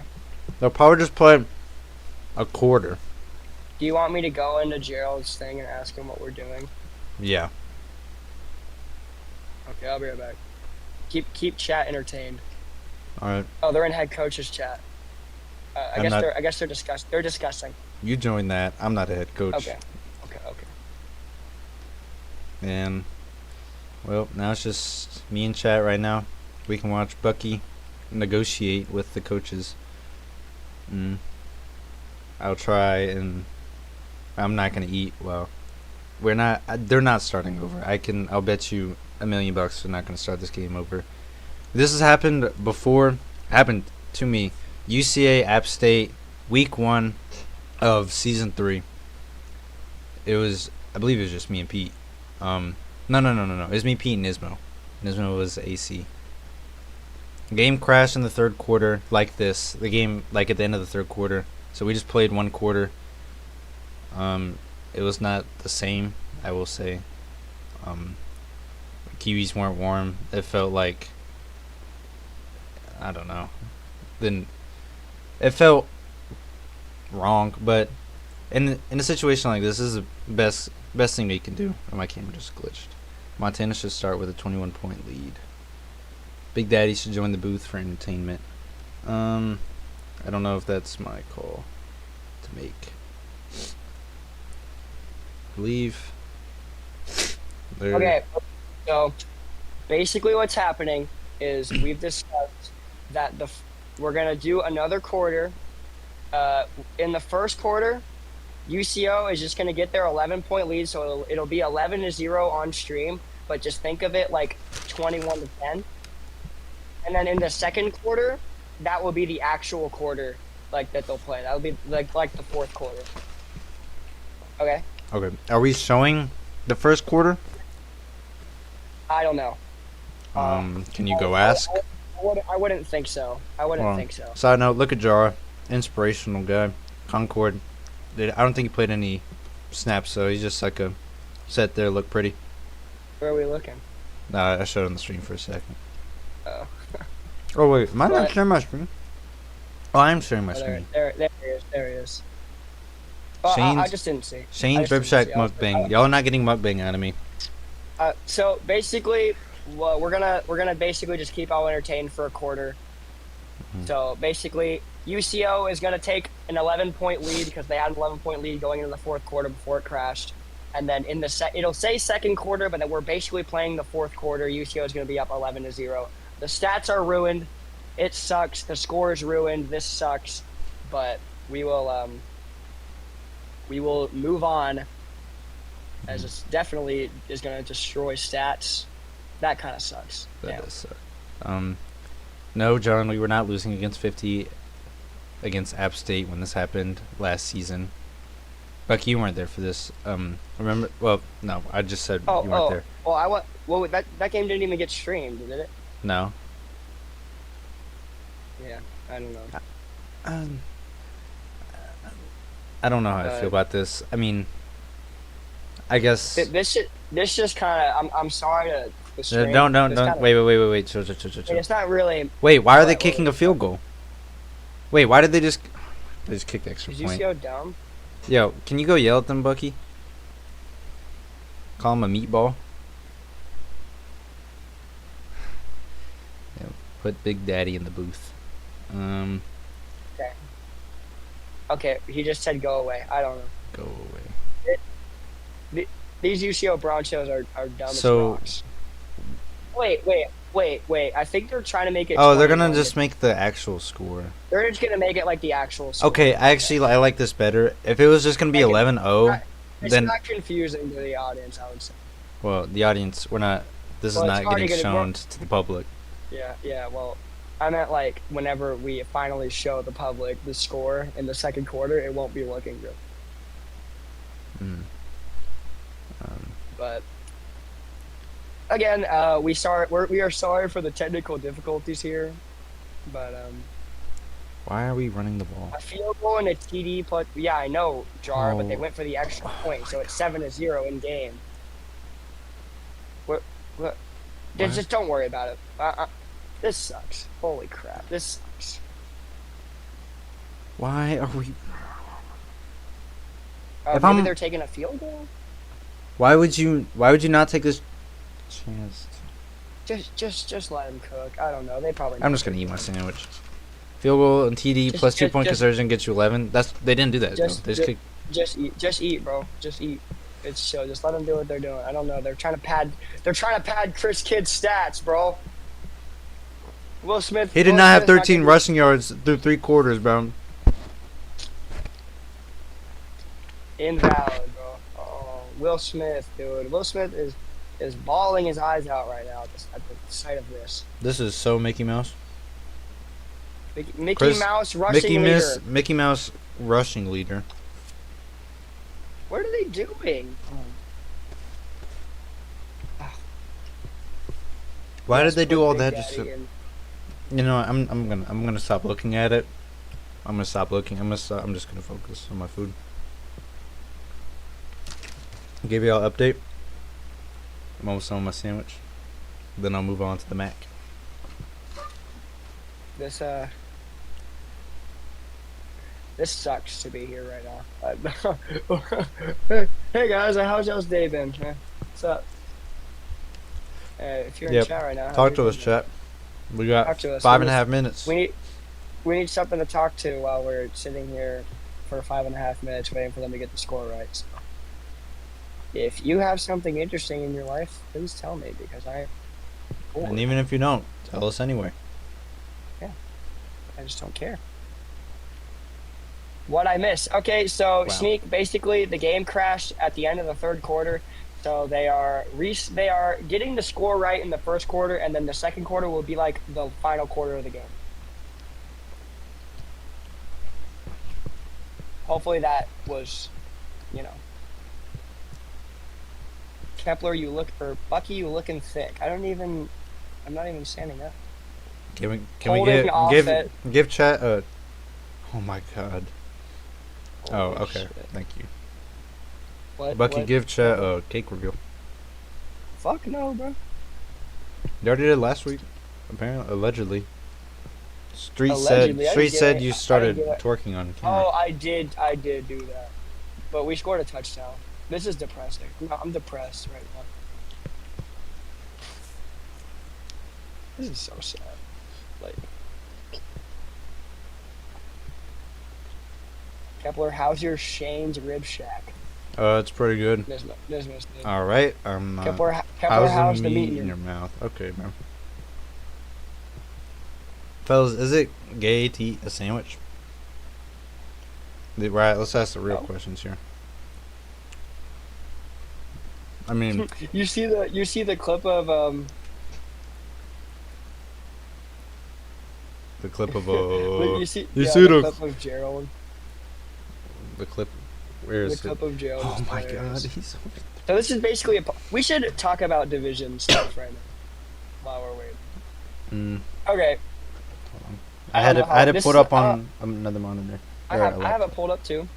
They'll probably just play a quarter. you want me to go into Gerald's thing and ask him what we're doing? Yeah. Okay, I'll be right back. Keep chat entertained. All right. Oh, they're in head coach's chat. I'm not. I guess they're discussing. You join that. I'm not a head coach. Okay. And well, now it's just me and chat right now. We can watch Bucky negotiate with the coaches. I'll try, and I'm not gonna eat. Well, we're not. They're not starting over. I'll bet you $1 million they're not gonna start this game over. This has happened before. Happened to me. UCA App State, week 1 of season 3. It was, I believe it was just me and Pete. No. It was me, Pete, and Nismo. Nismo was AC. Game crashed in the third quarter like this. The game, like at the end of the third quarter. So we just played 1 quarter. It was not the same, I will say. Kiwis weren't warm. It felt like, I don't know. Then it felt wrong, but in a situation like this is the best thing they can do. Oh, my camera just glitched. Montana should start with a 21-point lead. Big Daddy should join the booth for entertainment. I don't know if that's my call to make. Leave. There. Okay, so basically what's happening is we've discussed that we're gonna do another quarter. In the first quarter, UCO is just gonna get their 11-point lead, so it'll be 11-0 on stream. But just think of it like 21-10. And then in the second quarter, that will be the actual quarter like that they'll play. That will be like the fourth quarter. Okay. Okay. Are we showing the first quarter? I don't know. Can you go ask? I wouldn't think so. I wouldn't think so. Side note, look at Jara. Inspirational guy. Concord. I don't think he played any snaps, so he's just like a set there, look pretty. Where are we looking? Nah, I showed on the stream for a second. Oh. Oh, wait. Am I not sharing my screen? Oh, I am sharing my screen. There he is. There he is. Oh, I just didn't see. Shane Drip Shack mukbang. Y'all are not getting mukbang out of me. So basically, well, we're gonna basically just keep all entertained for a quarter. Mm-hmm. So basically, UCO is gonna take an 11-point lead because they had an 11-point lead going into the fourth quarter before it crashed. And then in the it'll say second quarter, but then we're basically playing the fourth quarter. UCO is gonna be up 11-0. The stats are ruined. It sucks. The score is ruined. This sucks. But we will move on, as it's definitely is going to destroy stats. That kind of sucks. That does suck. No, John, we were not losing against 50 against App State when this happened last season. Bucky, you weren't there for this. Remember? Well, no, I just said you weren't there. Well, that game didn't even get streamed, did it? No. Yeah, I don't know. I don't know how I feel about this. I mean, I guess this just kind of. I'm sorry to. Don't. Wait. Chill. It's not really. Wait, why are they kicking a field goal? Wait, why did they just kick the extra point? Is UCO dumb? Yo, can you go yell at them, Bucky? Call him a meatball. Yeah, put Big Daddy in the booth. Okay, he just said go away. I don't know. Go away. These UCO Broncos are dumb as rocks. Wait. I think they're trying to make it. Oh, they're gonna just make the actual score. They're just gonna make it like the actual score. Okay, I like this better. If it was just gonna be 11-0, then it's not confusing to the audience, I would say. Well, the audience, we're not. This is not getting shown to the public. Yeah. Well, I meant like whenever we finally show the public the score in the second quarter, it won't be looking good. But again, we are sorry for the technical difficulties here, but why are we running the ball? A field goal and a TD plus. Yeah, I know, Jar, but they went for the extra point, so it's 7-0 in game. What? Just don't worry about it. This sucks. Holy crap, this sucks. Why are we? Maybe they're taking a field goal. Why would you not take this chance? Just let them cook. I don't know. They probably. I'm just gonna eat my sandwich. Field goal and TD Just- plus 2 just- point just- conversion gets you 11. They didn't do that though. They just kicked. Just eat, bro. Just eat. It's chill. Just let them do what they're doing. I don't know. They're trying to pad Chris Kidd's stats, bro. Will Smith. He did Will not have Smith's 13 gonna rushing yards through 3 quarters, bro. be Invalid, bro. Oh, Will Smith, dude. Will Smith is bawling his eyes out right now at the sight of this. This is so Mickey Mouse. Mickey Chris- Mouse rushing leader. Mickey Mouse rushing leader. What are they doing? Why Let's did they do put all Big that? Just Daddy to, in. you know, I'm gonna stop looking at it. I'm gonna stop looking. I'm just gonna focus on my food. Give y'all an update. I'm almost on my sandwich. Then I'll move on to the Mac. This sucks to be here right now. Hey guys, how's y'all's day been? What's up? If you're in Yep. chat right now, how's Talk your to day us, been? chat. We got Talk to us. 5.5 minutes. We need something to talk to while we're sitting here for 5.5 minutes waiting for them to get the score right. So, if you have something interesting in your life, please tell me because And even if you don't, tell us anyway. I just don't care. What I miss? Okay, so Wow. Sneak. Basically, the game crashed at the end of the third quarter, so they are getting the score right in the first quarter, and then the second quarter will be like the final quarter of the game. Hopefully, that was, Kepler, Bucky, you looking thick. I'm not even standing up. Can we Holding offset. give chat a? Oh my god. Oh, Holy okay. shit. Thank you. What? Give chat a cake reveal. Fuck no, bro. You already did last week, apparently, allegedly. Street Allegedly, I said didn't said get you it. I started didn't get it. twerking on camera. Oh, I did do that. But we scored a touchdown. This is depressing. I'm depressed right now. This is so sad. Like, Kepler, how's your Shane's Rib Shack? It's pretty good. There's no Sneak. All right. Kepler, How's how's the meat in in your mouth? Okay, man. Fellas, is it gay to eat a sandwich? Right. Let's ask the real No. questions here. I mean, You see the clip of the clip of you see you yeah, see the the clip of Gerald. the clip. Where The is it? clip of Gerald. Oh is my god, hilarious. he's so. So this is basically we should talk about division stuff right now while we're waiting. Mm, Okay, I I had don't to know I had how- to this put is- up on another monitor. I Or have a it laptop. pulled up too.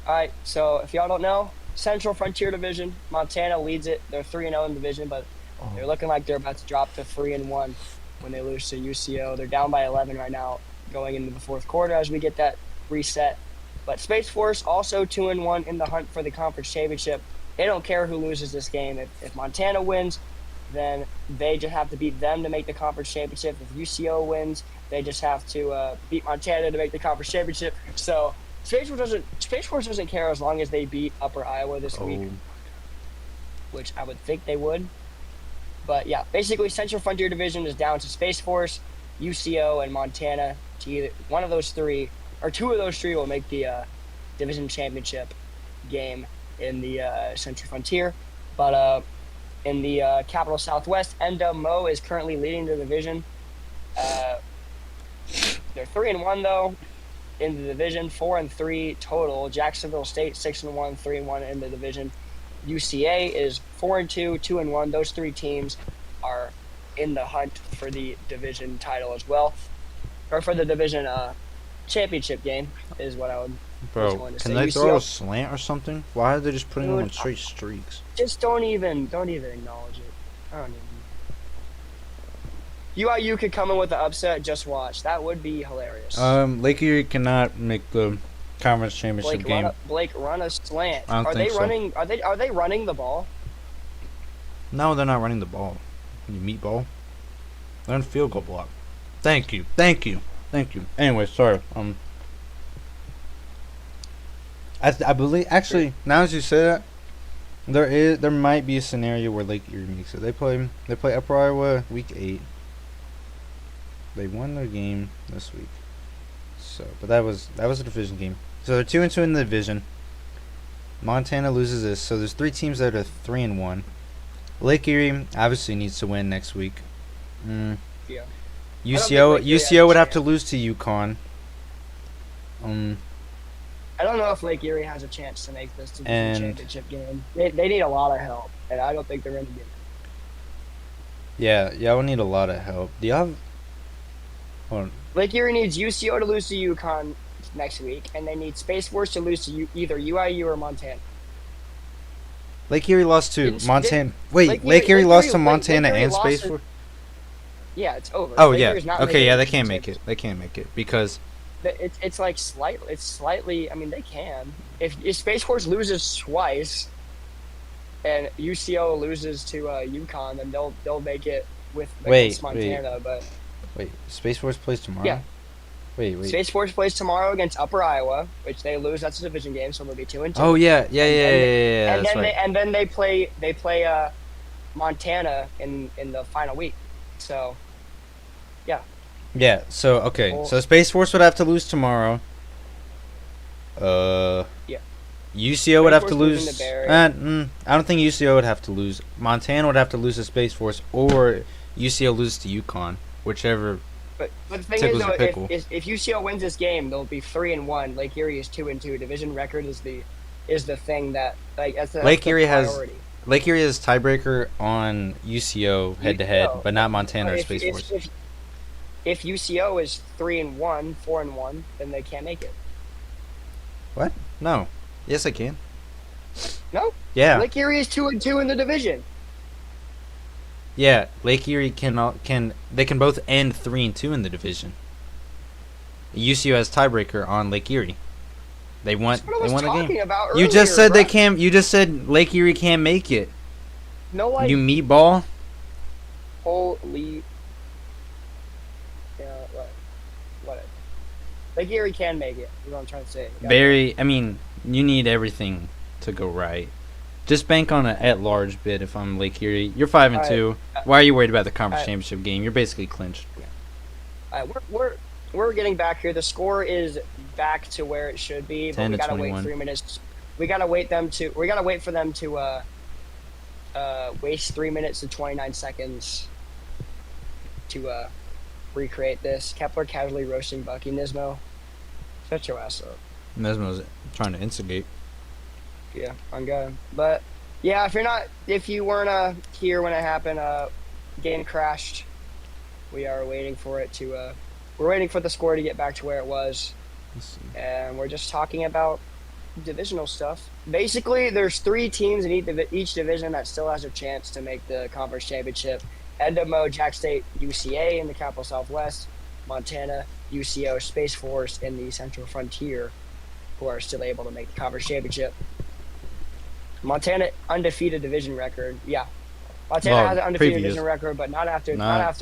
All right, so if y'all don't know, Central Frontier Division, Montana leads it. They're 3-0 in division, but Oh. they're looking like they're about to drop to 3-1 when they lose to UCO. They're down by 11 right now, going into the fourth quarter as we get that reset. But Space Force also 2-1 in the hunt for the conference championship. They don't care who loses this game. If Montana wins, then they just have to beat them to make the conference championship. If UCO wins, they just have to beat Montana to make the conference championship. So Space Force doesn't care as long as they beat Upper Iowa this week, Oh, which I would think they would. But yeah, basically Central Frontier Division is down to Space Force, UCO, and Montana. To either one of those three, or two of those three, will make the division championship game in the Central Frontier. But in the Capital Southwest, Enda Mo is currently leading the division. They're 3-1 though in the division, 4-3 total. Jacksonville State 6-1, 3-1 in the division. UCA is 4-2, 2-1. Those three teams are in the hunt for the division title as well, or for the division championship game is what I would bro, going to can say. they UCL throw a slant or something? Why are they just putting them on Dude, straight streaks? just don't even acknowledge it. I don't even. UIU could come in with the upset. Just watch. That would be hilarious. Lake Erie cannot make the conference championship game. Blake, run a slant. I don't Are think they so. running? Are they running the ball? No, they're not running the ball. You meatball. Learn field goal block. Thank you. Thank you. Thank you. Anyway, sorry. I believe actually now as you say that, there might be a scenario where Lake Erie makes it. They play Upper Iowa week 8. They won their game this week. So, but that was a division game. So they're 2-2 in the division. Montana loses this, so there's 3 teams that are 3-1. Lake Erie obviously needs to win next week. Yeah. UCO would have to lose to UConn. I don't know if Lake Erie has a chance to make this division And- championship game. They need a lot of help, and I don't think they're going to get it. Yeah, y'all need a lot of help. Do y'all have? Hold on. Lake Erie needs UCO to lose to UConn next week, and they need Space Force to lose to either UIU or Montana. Lake Erie lost to Didn't- Montana. Wait, Lake Lake Erie- Erie lost to Lake Montana Erie and lost Space to- Force. Yeah, it's over. Oh Lake yeah. Erie's not Okay, making yeah, the they can't division make it. They can't make it because It's like slightly. It's slightly. I mean, they can. If Space Force loses twice, and UCO loses to UConn, then they'll make it with against Montana. But wait, Space Force plays tomorrow. Yeah. Wait. Space Force plays tomorrow against Upper Iowa, which they lose. That's a division game, so they'll be 2-2. Oh yeah. And That's then right. they play Montana in the final week. So Yeah. So okay. Well- So Space Force would have to lose tomorrow. Yeah. UCO would Space have to Force losing lose. to Barry. I don't think UCO would have to lose. Montana would have to lose to Space Force, or UCO loses to UConn, whichever. But the thing is, Tickles though, a pickle. if UCO wins this game, they'll be 3-1. Lake Erie is 2-2. Division record is the thing that that's Lake the Erie has- priority. Lake Erie is tiebreaker on UCO head to head, UCO. but not Montana or If- Space Force. If UCO is 3-1, 4-1, then they can't make it. What? No. Yes, I can. No? Yeah. Lake Erie is 2-2 in the division. Yeah. Lake Erie can both end 3-2 in the division. UCO has tiebreaker on Lake Erie. They won. That's what I They was won the talking game. about You just earlier, said they bruh. can't. You just said Lake Erie can't make it. No, like You meatball. holy. Yeah, what? Lake Erie can make it. Is what I'm trying to say. Barry. I mean, you need everything to go right. Just bank on an at-large bid. If I'm Lake Erie, you're 5-2. Why are you worried about the conference championship game? You're basically clinched. We're getting back here. The score is back to where it should be, but 10 we to gotta 21. wait 3 minutes. We gotta wait for them to waste 3 minutes and 29 seconds to recreate this. Kepler casually roasting Bucky Nismo. Shut your ass up. Mesmo's trying to instigate. Yeah, I'm going. But yeah, if you weren't here when it happened, game crashed. We are waiting for it to. We're waiting for the score to get back to where it was, Let's see. and we're just talking about divisional stuff. Basically, there's 3 teams in each division that still has a chance to make the conference championship. Endemo, Jack State, UCA in the Capital Southwest, Montana, UCO, Space Force in the Central Frontier, who are still able to make the conference championship. Montana undefeated division record. Yeah, Montana Well, has an undefeated previous. division record, but not after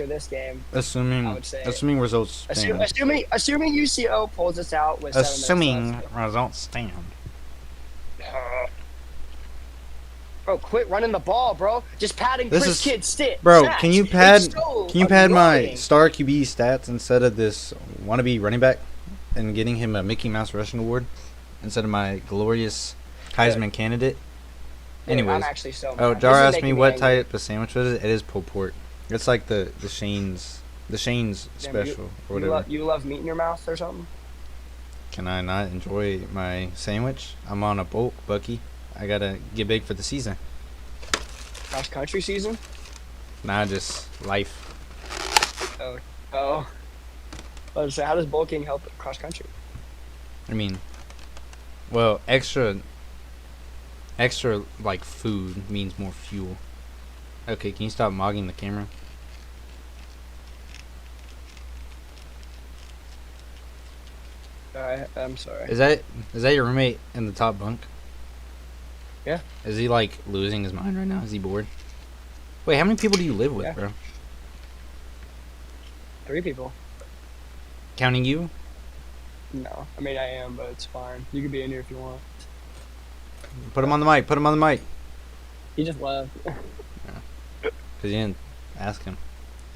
this game. I Assuming would say- results stand. Assuming UCO pulls this out with 7 minutes Assuming left. results stand. Bro, quit running the ball, bro. Just padding This Chris is- Kidd stick. Bro, sacks. can you It's pad so my annoying. star QB stats instead of this wannabe running back and getting him a Mickey Mouse rushing award instead of my glorious Heisman candidate? Dude, Anyways. I'm actually so mad. Oh, This Jar is asked me making what angry. type of sandwich was it? It is pulled pork. It's like the Shane's Damn, special or whatever. You love meat in your mouth or something? Can I not enjoy my sandwich? I'm on a bulk, Bucky. I gotta get big for the season. Cross country season? Nah, just life. Oh. So how does bulking help cross country? I mean, well, extra like food means more fuel. Okay, can you stop mogging the camera? Alright, I'm sorry. Is that your roommate in the top bunk? Yeah. Is he like losing his mind right now? Is he bored? Wait, how many people do you live with, Yeah. bro? 3 people. Counting you? No, I mean I am, but it's fine. You can be in here if you want. Put him on the mic. Put him on the mic. He just left. Cause you didn't ask him.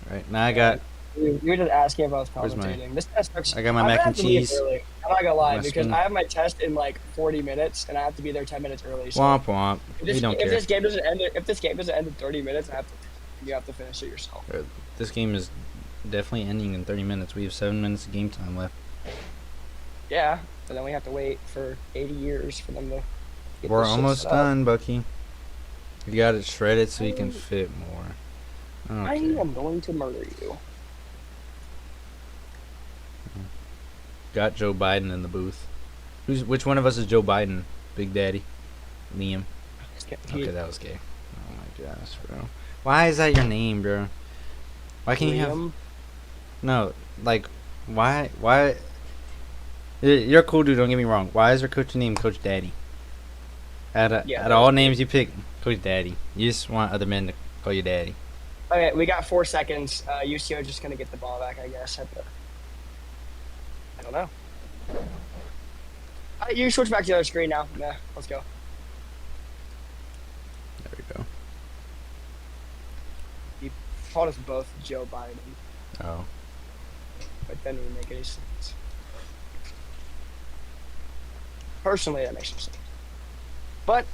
Right now I got. You were just asking if I was Where's my- commentating. This test starts. I got my I'm mac gonna and have to leave cheese. early. I'm not gonna lie My because spoon. I have my test in like 40 minutes, and I have to be there 10 minutes early. So Womp womp. We don't if care. this game doesn't end, if this game doesn't end in 30 minutes, you have to finish it yourself. This game is definitely ending in 30 minutes. We have 7 minutes of game time left. Yeah, and then we have to wait for 80 years for them to. Get We're this shit almost set up. done, Bucky. You got it shredded so you can fit more. I Okay. am going to murder you. Got Joe Biden in the booth. Which one of us is Joe Biden? Big Daddy? Liam? Okay, that was gay. Oh my gosh, bro. Why is that your name, bro? Why can't you have... Liam? No, like, why... You're a cool dude, don't get me wrong. Why is your coach name Coach Daddy? Out of all names you pick, Coach Daddy. You just want other men to call you Daddy. Okay, we got 4 seconds. UCO just gonna get the ball back, I guess. I don't know. You switch back to the other screen now. Yeah, let's go. There we go. You called us both Joe Biden, Oh. but that doesn't make any sense. Personally, that makes no sense. But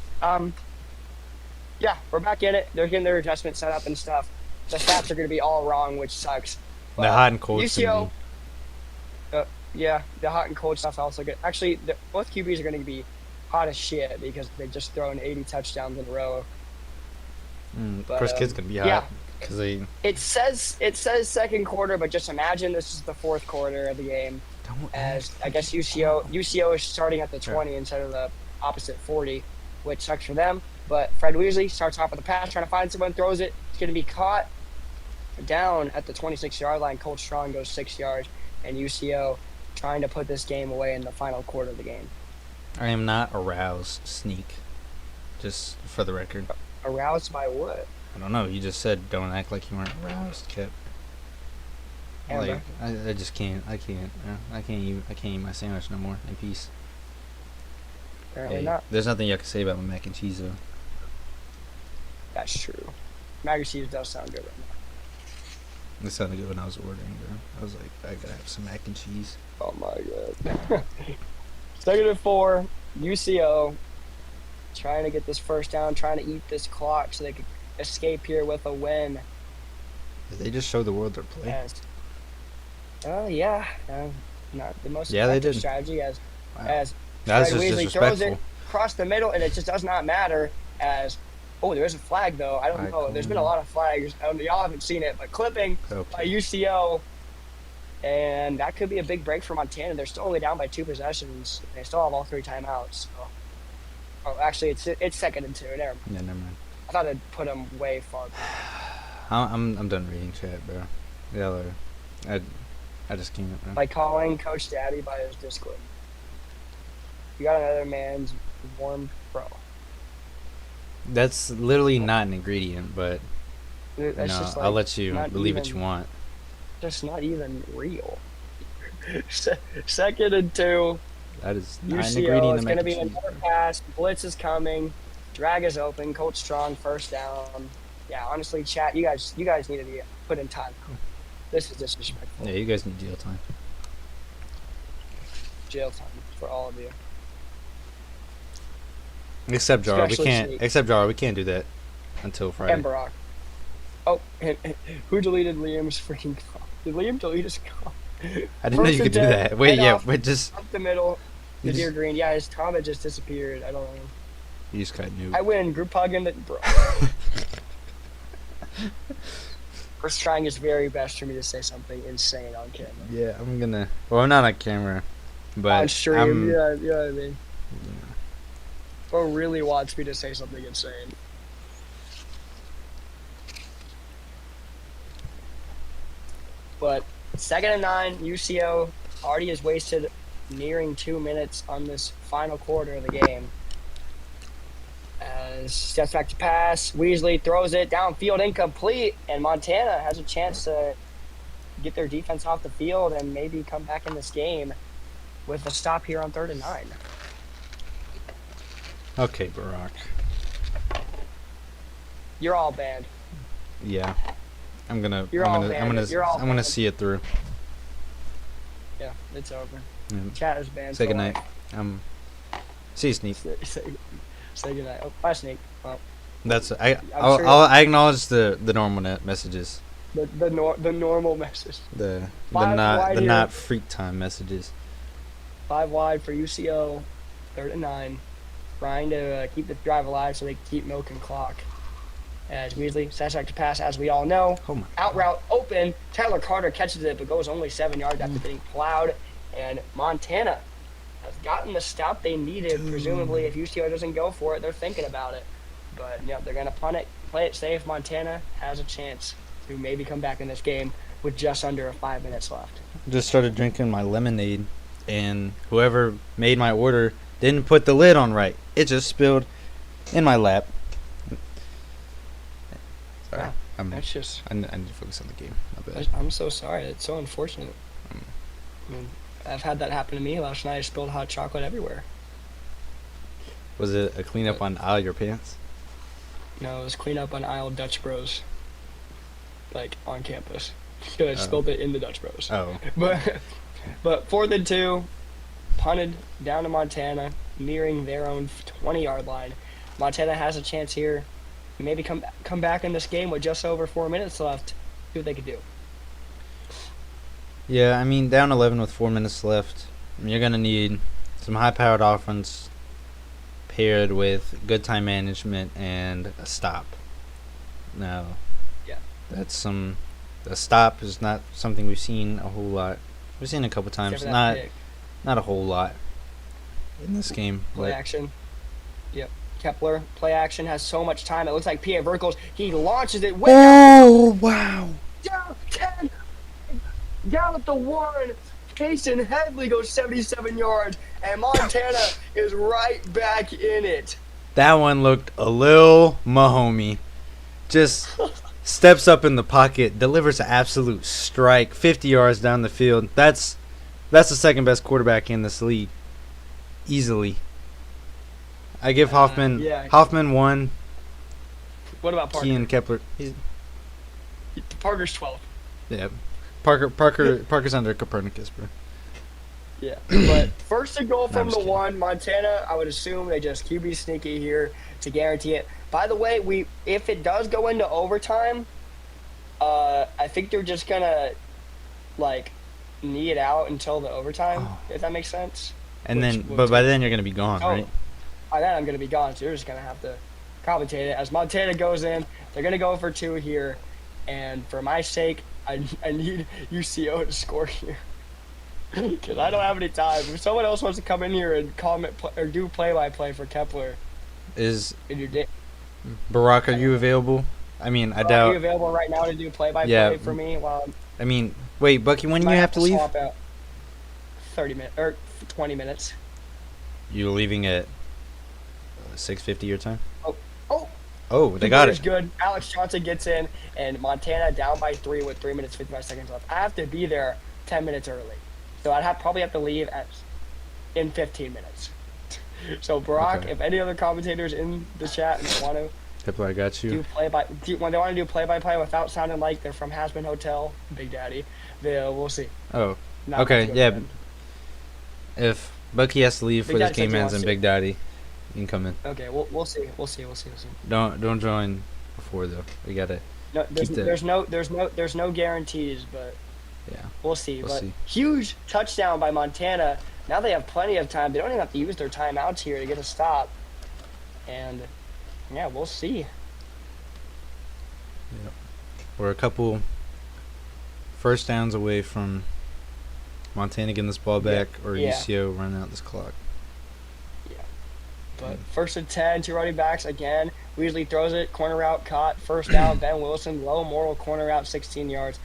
yeah, we're back in it. They're getting their adjustment set up and stuff. The stats are gonna be all wrong, which sucks. The hot and cold UCO. Yeah, the hot and cold stuff also good. Actually, both QBs are going to be hot as shit because they just thrown 80 touchdowns in a row. Of course, kids gonna be hot. yeah. Because they... It says second quarter, but just imagine this is the fourth quarter of the game. As I guess UCO is starting at the 20 instead of the opposite 40, which sucks for them. But Fred Weasley starts off with a pass, trying to find someone, throws it. It's going to be caught down at the 26-yard line. Colt Strong goes 6 yards, and UCO trying to put this game away in the final quarter of the game. I am not aroused, Sneak. Just for the record. Aroused by what? I don't know. You just said don't act like you weren't aroused, Kip. Amber. Like I just can't. I can't eat my sandwich no more in peace. Apparently Hey, not. there's nothing you can say about my mac and cheese though. That's true. Mac and cheese does sound good right now. It sounded good when I was ordering, bro. I was like, I gotta have some mac and cheese. Oh my god. Second and 4, UCO trying to get this first down, trying to eat this clock so they could escape here with a win. Did they just show the world their play? As, yeah, not the most Yeah, they effective did. strategy as Wow. as That's Fred just Weasley throws it disrespectful. across the middle, and it just does not matter. As there is a flag though. I don't Flag know. There's been a call. lot of flags. Y'all haven't seen it, but clipping by Okay. UCO, and that could be a big break for Montana. They're still only down by 2 possessions. They still have all 3 timeouts. So. Oh, actually, it's second and 2. Never mind. Yeah, never mind. I thought I'd put them way far. I'm done reading chat, bro. Y'all are. I just can't. Bro. By calling Coach Daddy by his Discord. You got another man's warm pro. That's literally not an ingredient, but That's no, just like I'll let you not believe what even- you want. Just not even real. Second and 2. That is not an UCO ingredient is in going mac to and be cheese. another pass. Blitz is coming. Drag is open. Colt Strong first down. Yeah, honestly, chat. You guys need to be put in time. This is disrespectful. Yeah, you guys need jail time. Jail time for all of you. Except Jar, we Especially can't. Sneak. Except Jar, we can't do that until Friday. And Barack. Oh, who deleted Liam's freaking call? Did Liam delete his call? I didn't know you could do that. Wait, yeah, but just Up the middle. You The deer just- green. Yeah, his comment just disappeared. I don't know. you just got new. I win. Group hugging the bro. Chris trying his very best for me to say something insane on camera. Yeah, I'm gonna. Well, I'm not on camera, but On stream, I'm, yeah, you know what I mean. Bro really wants me to say something insane. But second and 9, UCO already has wasted nearing 2 minutes on this final quarter of the game. As steps back to pass, Weasley throws it downfield incomplete, and Montana has a chance to get their defense off the field and maybe come back in this game with a stop here on 3rd and 9. Okay, Barack. You're all banned. Yeah. I'm gonna banned. see it through. Yeah, it's over. Yeah. Chat is banned. Say for goodnight. life. See you, Sneak. Say goodnight. Oh, bye, Sneak. Well, That's sure I acknowledge the normal messages. the normal message. The Five wide here. not freak time messages. 5 wide for UCO. 3rd and 9. Trying to keep the drive alive so they keep milking clock. As Weasley sets back to pass, as we all know. Oh my Out route open. Tyler Carter catches it, but goes only 7 yards after getting plowed. And Montana has gotten the stop they needed. Presumably, if UCO doesn't go for it, they're thinking about it. But yeah, they're gonna punt it, play it safe. Montana has a chance to maybe come back in this game with just under 5 minutes left. Just started drinking my lemonade, and whoever made my order didn't put the lid on right. It just spilled in my lap. Sorry, Wow. That's just. I need to focus on the game. My bad. I'm so sorry. It's so unfortunate. I mean, I've had that happen to me last night. I spilled hot chocolate everywhere. Was it a cleanup on aisle your pants? No, it was clean up on aisle Dutch Bros. Like on campus. Because I spilled it in the Dutch Bros. Oh. But 4th and 2, punted down to Montana, nearing their own 20-yard line. Montana has a chance here. Maybe come back in this game with just over 4 minutes left. See what they could do. Yeah, I mean, down 11 with 4 minutes left. You're going to need some high-powered offense paired with good time management and a stop. Now, Yeah. A stop is not something we've seen a whole lot. We've seen it a couple times, Except for that pick. not a whole lot in this game. Play action. Yep. Kepler, play action, has so much time. It looks like P.A. Verticals. He launches it way Oh, wow. down 10. Down at the 1. Payson Headley goes 77 yards. And Montana is right back in it. That one looked a little Mahomey. Just steps up in the pocket, delivers an absolute strike, 50 yards down the field. That's the second best quarterback in this league, easily. I give Hoffman yeah. Hoffman 1. What about Parker? Key and Kepler. Parker's 12. Yeah, Parker's under Copernicus, bro. Yeah, but first and goal No, from I'm the just kidding. 1, Montana. I would assume they just QB sneaky here to guarantee it. By the way, if it does go into overtime, I think they're just gonna like knee it out until the overtime. Oh. If that makes sense. And Which then, will but by take- then you're gonna be gone, Oh. right? By then I'm gonna be gone, so you're just gonna have to commentate it as Montana goes in. They're gonna go for 2 here, and for my sake, I need UCO to score here. Because I don't have any time. If someone else wants to come in here and comment or do play-by-play for Kepler, Is in your day, Barack? Are you available? I mean, I are you doubt. available right now to do play-by-play Yeah. for me? While I mean, wait, Bucky, when do might you have to leave? swap out 30 minutes or 20 minutes. You're leaving at 6:50 your time. Oh, Oh, they got It's it. good. Alex Johnson gets in, and Montana down by 3 with 3 minutes 55 seconds left. I have to be there 10 minutes early, so I'd probably have to leave in 15 minutes. So Brock, Okay. if any other commentators in the chat want to Kepler, I got do you. when they want to do play-by-play without sounding like they're from Hasbin Hotel, Big Daddy, we'll see. Oh, Not okay, much of a yeah. fan. If Bucky has to leave Big for this Daddy said game he ends wants and to. Big Daddy, you can come in. Okay, we'll see. Don't join before though. We gotta. No, Keep the- there's no guarantees, but Yeah. we'll see. We'll But see. huge touchdown by Montana. Now they have plenty of time. They don't even have to use their timeouts here to get a stop. And yeah, we'll see. We're a couple first downs away from Montana getting this ball back or Yeah. UCO running out this clock. But 1st and 10, 2 running backs again. Weasley throws it, corner route caught, first down. Ben Wilson, low moral corner route, 16 yards.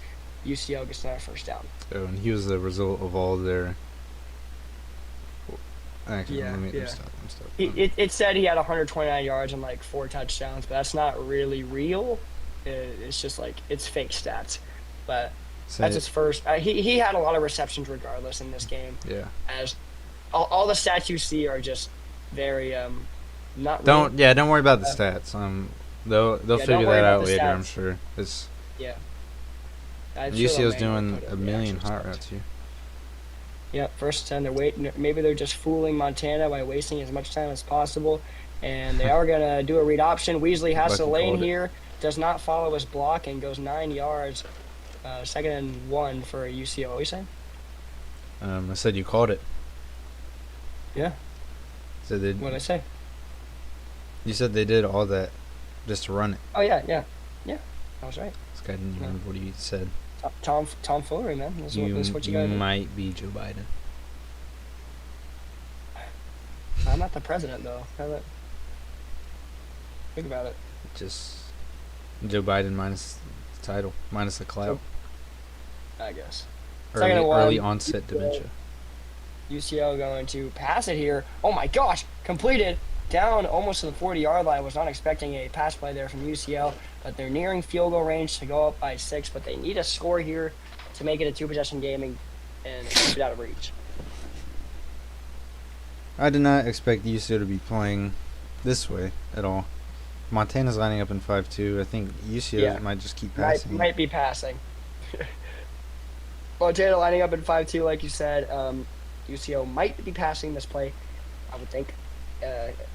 UCO gets another first down. Oh, and he was the result of all their. Actually, Yeah, let me yeah. stop. It said he had 129 yards and like 4 touchdowns, but that's not really real. It's just like it's fake stats. But So, That's his first. He had a lot of receptions regardless in this game. yeah. As all the stats you see are just very not. Don't worry about the Uh, stats. They'll Yeah, don't figure worry that about out the later. I'm stats. sure. It's Yeah. I'm sure they'll UCL's manually doing put it a in the million actual hot stats. routes here. Yeah, first 10, they're waiting. Maybe they're just fooling Montana by wasting as much time as possible. And they are going to do a read option. Weasley has the Lucky lane called it. here, does not follow his block, and goes 9 yards. Second and 1 for UCO. What are you saying? I said you called it. Yeah. So they, What did I say? you said they did all that just to run it. Oh, yeah. I was right. This guy didn't even remember what he said. Tom Foolery, man. This is what you got to do. might be Joe Biden. I'm not the president, though. Think about it. Just Joe Biden minus the title, minus the clout. I guess. Early, Second and one. early onset dementia. UCL going to pass it here. Oh my gosh, completed. Down almost to the 40-yard line. Was not expecting a pass play there from UCL, but they're nearing field goal range to go up by 6, but they need a score here to make it a 2-possession game and keep it out of reach. I did not expect UCL to be playing this way at all. Montana's lining up in 5-2. I think UCL Yeah. might just keep passing. Might be passing. Montana lining up in 5-2, like you said. UCO might be passing this play, I would think.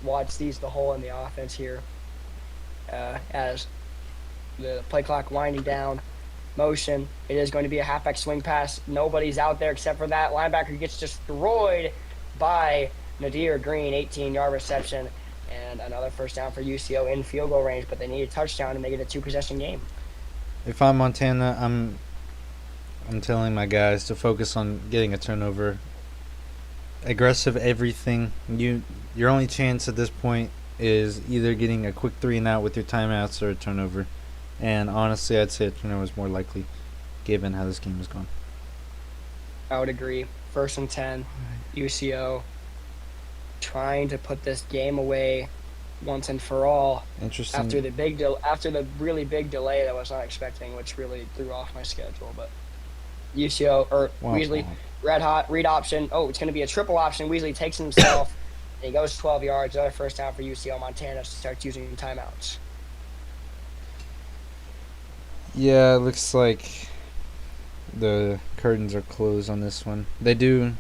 Watch sees the hole in the offense here as the play clock winding down. Motion. It is going to be a halfback swing pass. Nobody's out there except for that linebacker gets destroyed by Nadir Green. 18-yard reception and another first down for UCO in field goal range, but they need a touchdown to make it a 2-possession game. If I'm Montana, I'm telling my guys to focus on getting a turnover. Aggressive everything. Your only chance at this point is either getting a quick 3 and out with your timeouts or a turnover. And honestly, I'd say a turnover is more likely given how this game has gone. I would agree. First and 10, UCO trying to put this game away once and for all Interesting. after the really big delay that I was not expecting, which really threw off my schedule. But UCO or Weasley, red hot read option. Oh, it's going to be a triple option. Weasley takes himself and he goes 12 yards. Another first down for UCO. Montana starts using timeouts. Yeah, it looks like the curtains are closed on this one. They do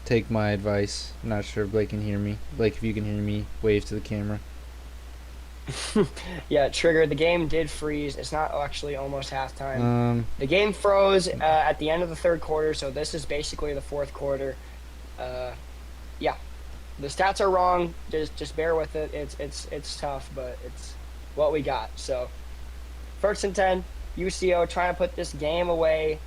take my advice. I'm not sure if Blake can hear me. Blake, if you can hear me, wave to the camera. Yeah, Trigger. The game did freeze. It's not actually almost halftime. The game froze at the end of the third quarter, so this is basically the fourth quarter. Yeah, the stats are wrong. Just bear with it. It's tough, but it's what we got. So, first and 10, UCO trying to put this game away,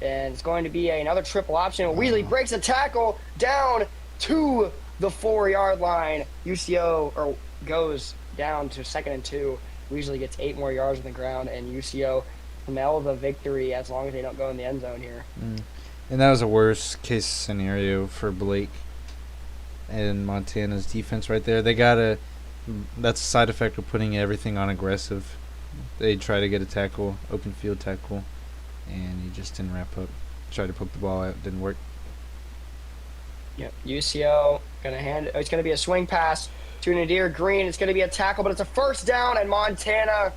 and it's going to be another triple option. Weasley breaks a tackle down to the 4-yard line. UCO goes down to 2nd and 2. Weasley gets 8 more yards on the ground, and UCO smell the victory as long as they don't go in the end zone here. And that was a worst case scenario for Blake and Montana's defense right there. That's a side effect of putting everything on aggressive. They try to get a tackle, open field tackle, and he just didn't wrap up. Tried to poke the ball out, didn't work. Yep, UCO gonna it's gonna be a swing pass to Nadir Green. It's gonna be a tackle, but it's a first down, and Montana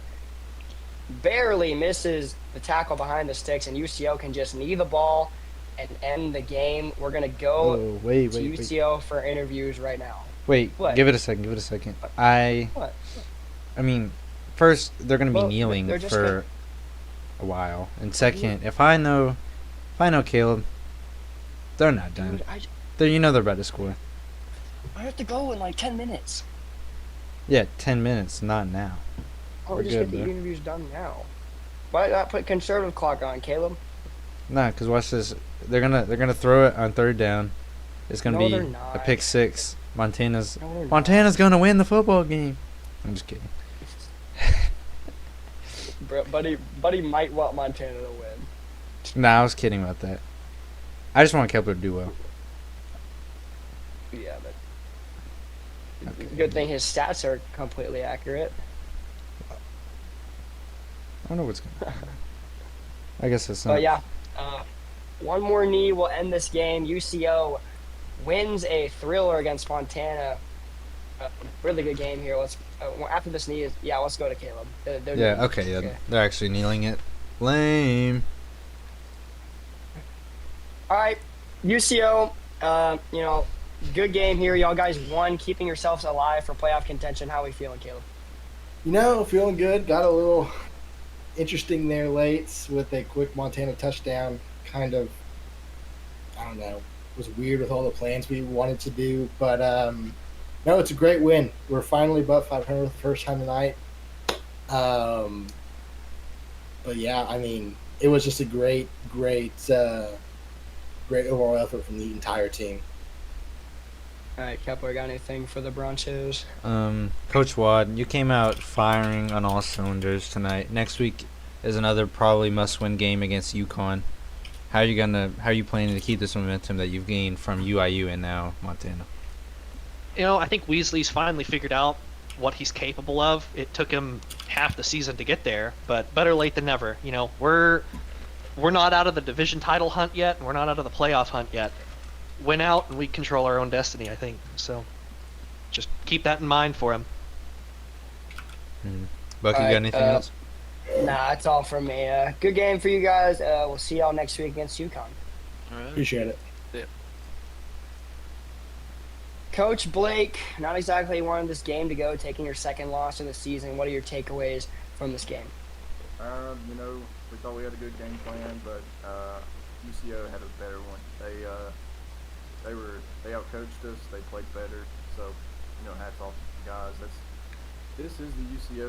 barely misses the tackle behind the sticks, and UCO can just knee the ball and end the game. We're gonna go wait. to UCO for interviews right now. Wait, What? give it a second. What? I mean, first they're gonna be Well, kneeling they're just for a while, and second, if I know Caleb, they're not done. Dude, They're about to score. I have to go in like 10 minutes. Yeah, 10 minutes, not now. Or We're just good, get the bro. interviews done now. Why not put conservative clock on, Caleb? Nah, cause watch this. They're gonna throw it on 3rd down. It's gonna No, be they're a not. pick 6. Montana's No, they're not. gonna win the football game. I'm just kidding. Bro, buddy might want Montana to win. Nah, I was kidding about that. I just want Kepler to do well. Yeah, but Okay. good thing his stats are completely accurate. I don't know what's going on. I guess that's not. But yeah, One more knee will end this game. UCO wins a thriller against Montana. Really good game here. Let's after this knee let's go to Caleb. Yeah. Okay. Yeah. They're actually kneeling it. Lame. All right, UCO. Good game here. Y'all guys won, keeping yourselves alive for playoff contention. How are we feeling, Caleb? Feeling good. Got a little interesting there late with a quick Montana touchdown. Kind of, I don't know, was weird with all the plans we wanted to do. But no, it's a great win. We're finally above 500 the first time tonight. But yeah, I mean, it was just a great overall effort from the entire team. All right, Kepler, got anything for the Bronchos? Coach Wad, you came out firing on all cylinders tonight. Next week is another probably must-win game against UConn. How are you planning to keep this momentum that you've gained from UIU and now Montana? I think Weasley's finally figured out what he's capable of. It took him half the season to get there, but better late than never. We're not out of the division title hunt yet, and we're not out of the playoff hunt yet. Win out, and we control our own destiny, I think. So just keep that in mind for him. Bucky, got anything else? Nah, that's all from me. Good game for you guys. We'll see y'all next week against UConn. All right. Appreciate it. Coach Blake, not exactly wanted this game to go, taking your second loss of the season. What are your takeaways from this game? We thought we had a good game plan, but UCO had a better one. They outcoached us. They played better. So, hats off to the guys. This is the UCO.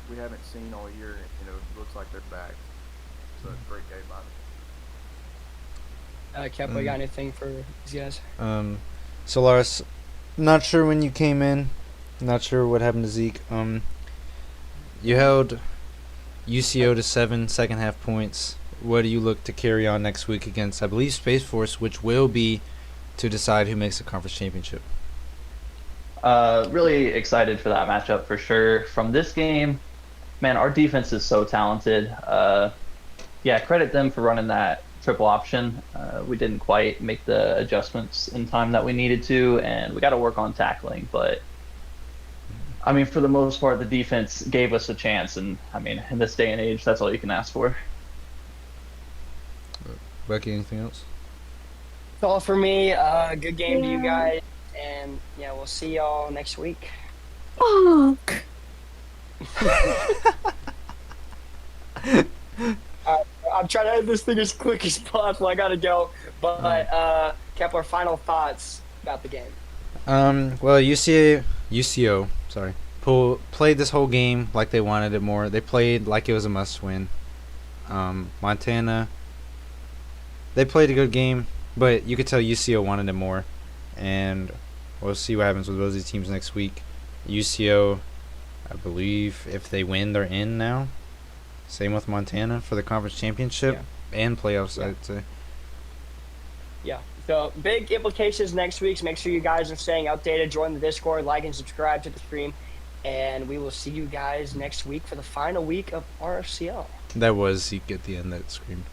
We haven't seen all year. It looks like they're back. So it's a great game by them. Kepler, got anything for these guys? So Lars, not sure when you came in. Not sure what happened to Zeke. You held UCO to 7 second half points. What do you look to carry on next week against, I believe, Space Force, which will be to decide who makes the conference championship? Really excited for that matchup for sure. From this game, man, our defense is so talented. Credit them for running that triple option. We didn't quite make the adjustments in time that we needed to, and we got to work on tackling. But I mean, for the most part, the defense gave us a chance, and I mean, in this day and age, that's all you can ask for. Becky, anything else? That's all for me. Good game to you guys, and we'll see y'all next week. Fuck. I'm trying to end this thing as quick as possible. I gotta go. But Kepler, final thoughts about the game. Well, UCO, played this whole game like they wanted it more. They played like it was a must-win. Montana, they played a good game, but you could tell UCO wanted it more. And we'll see what happens with both these teams next week. UCO, I believe, if they win, they're in now. Same with Montana for the conference championship and playoffs, I'd say. Yeah. So big implications next week. So make sure you guys are staying updated. Join the Discord, like and subscribe to the stream. And we will see you guys next week for the final week of RFCL. That was Zeke at the end that screamed.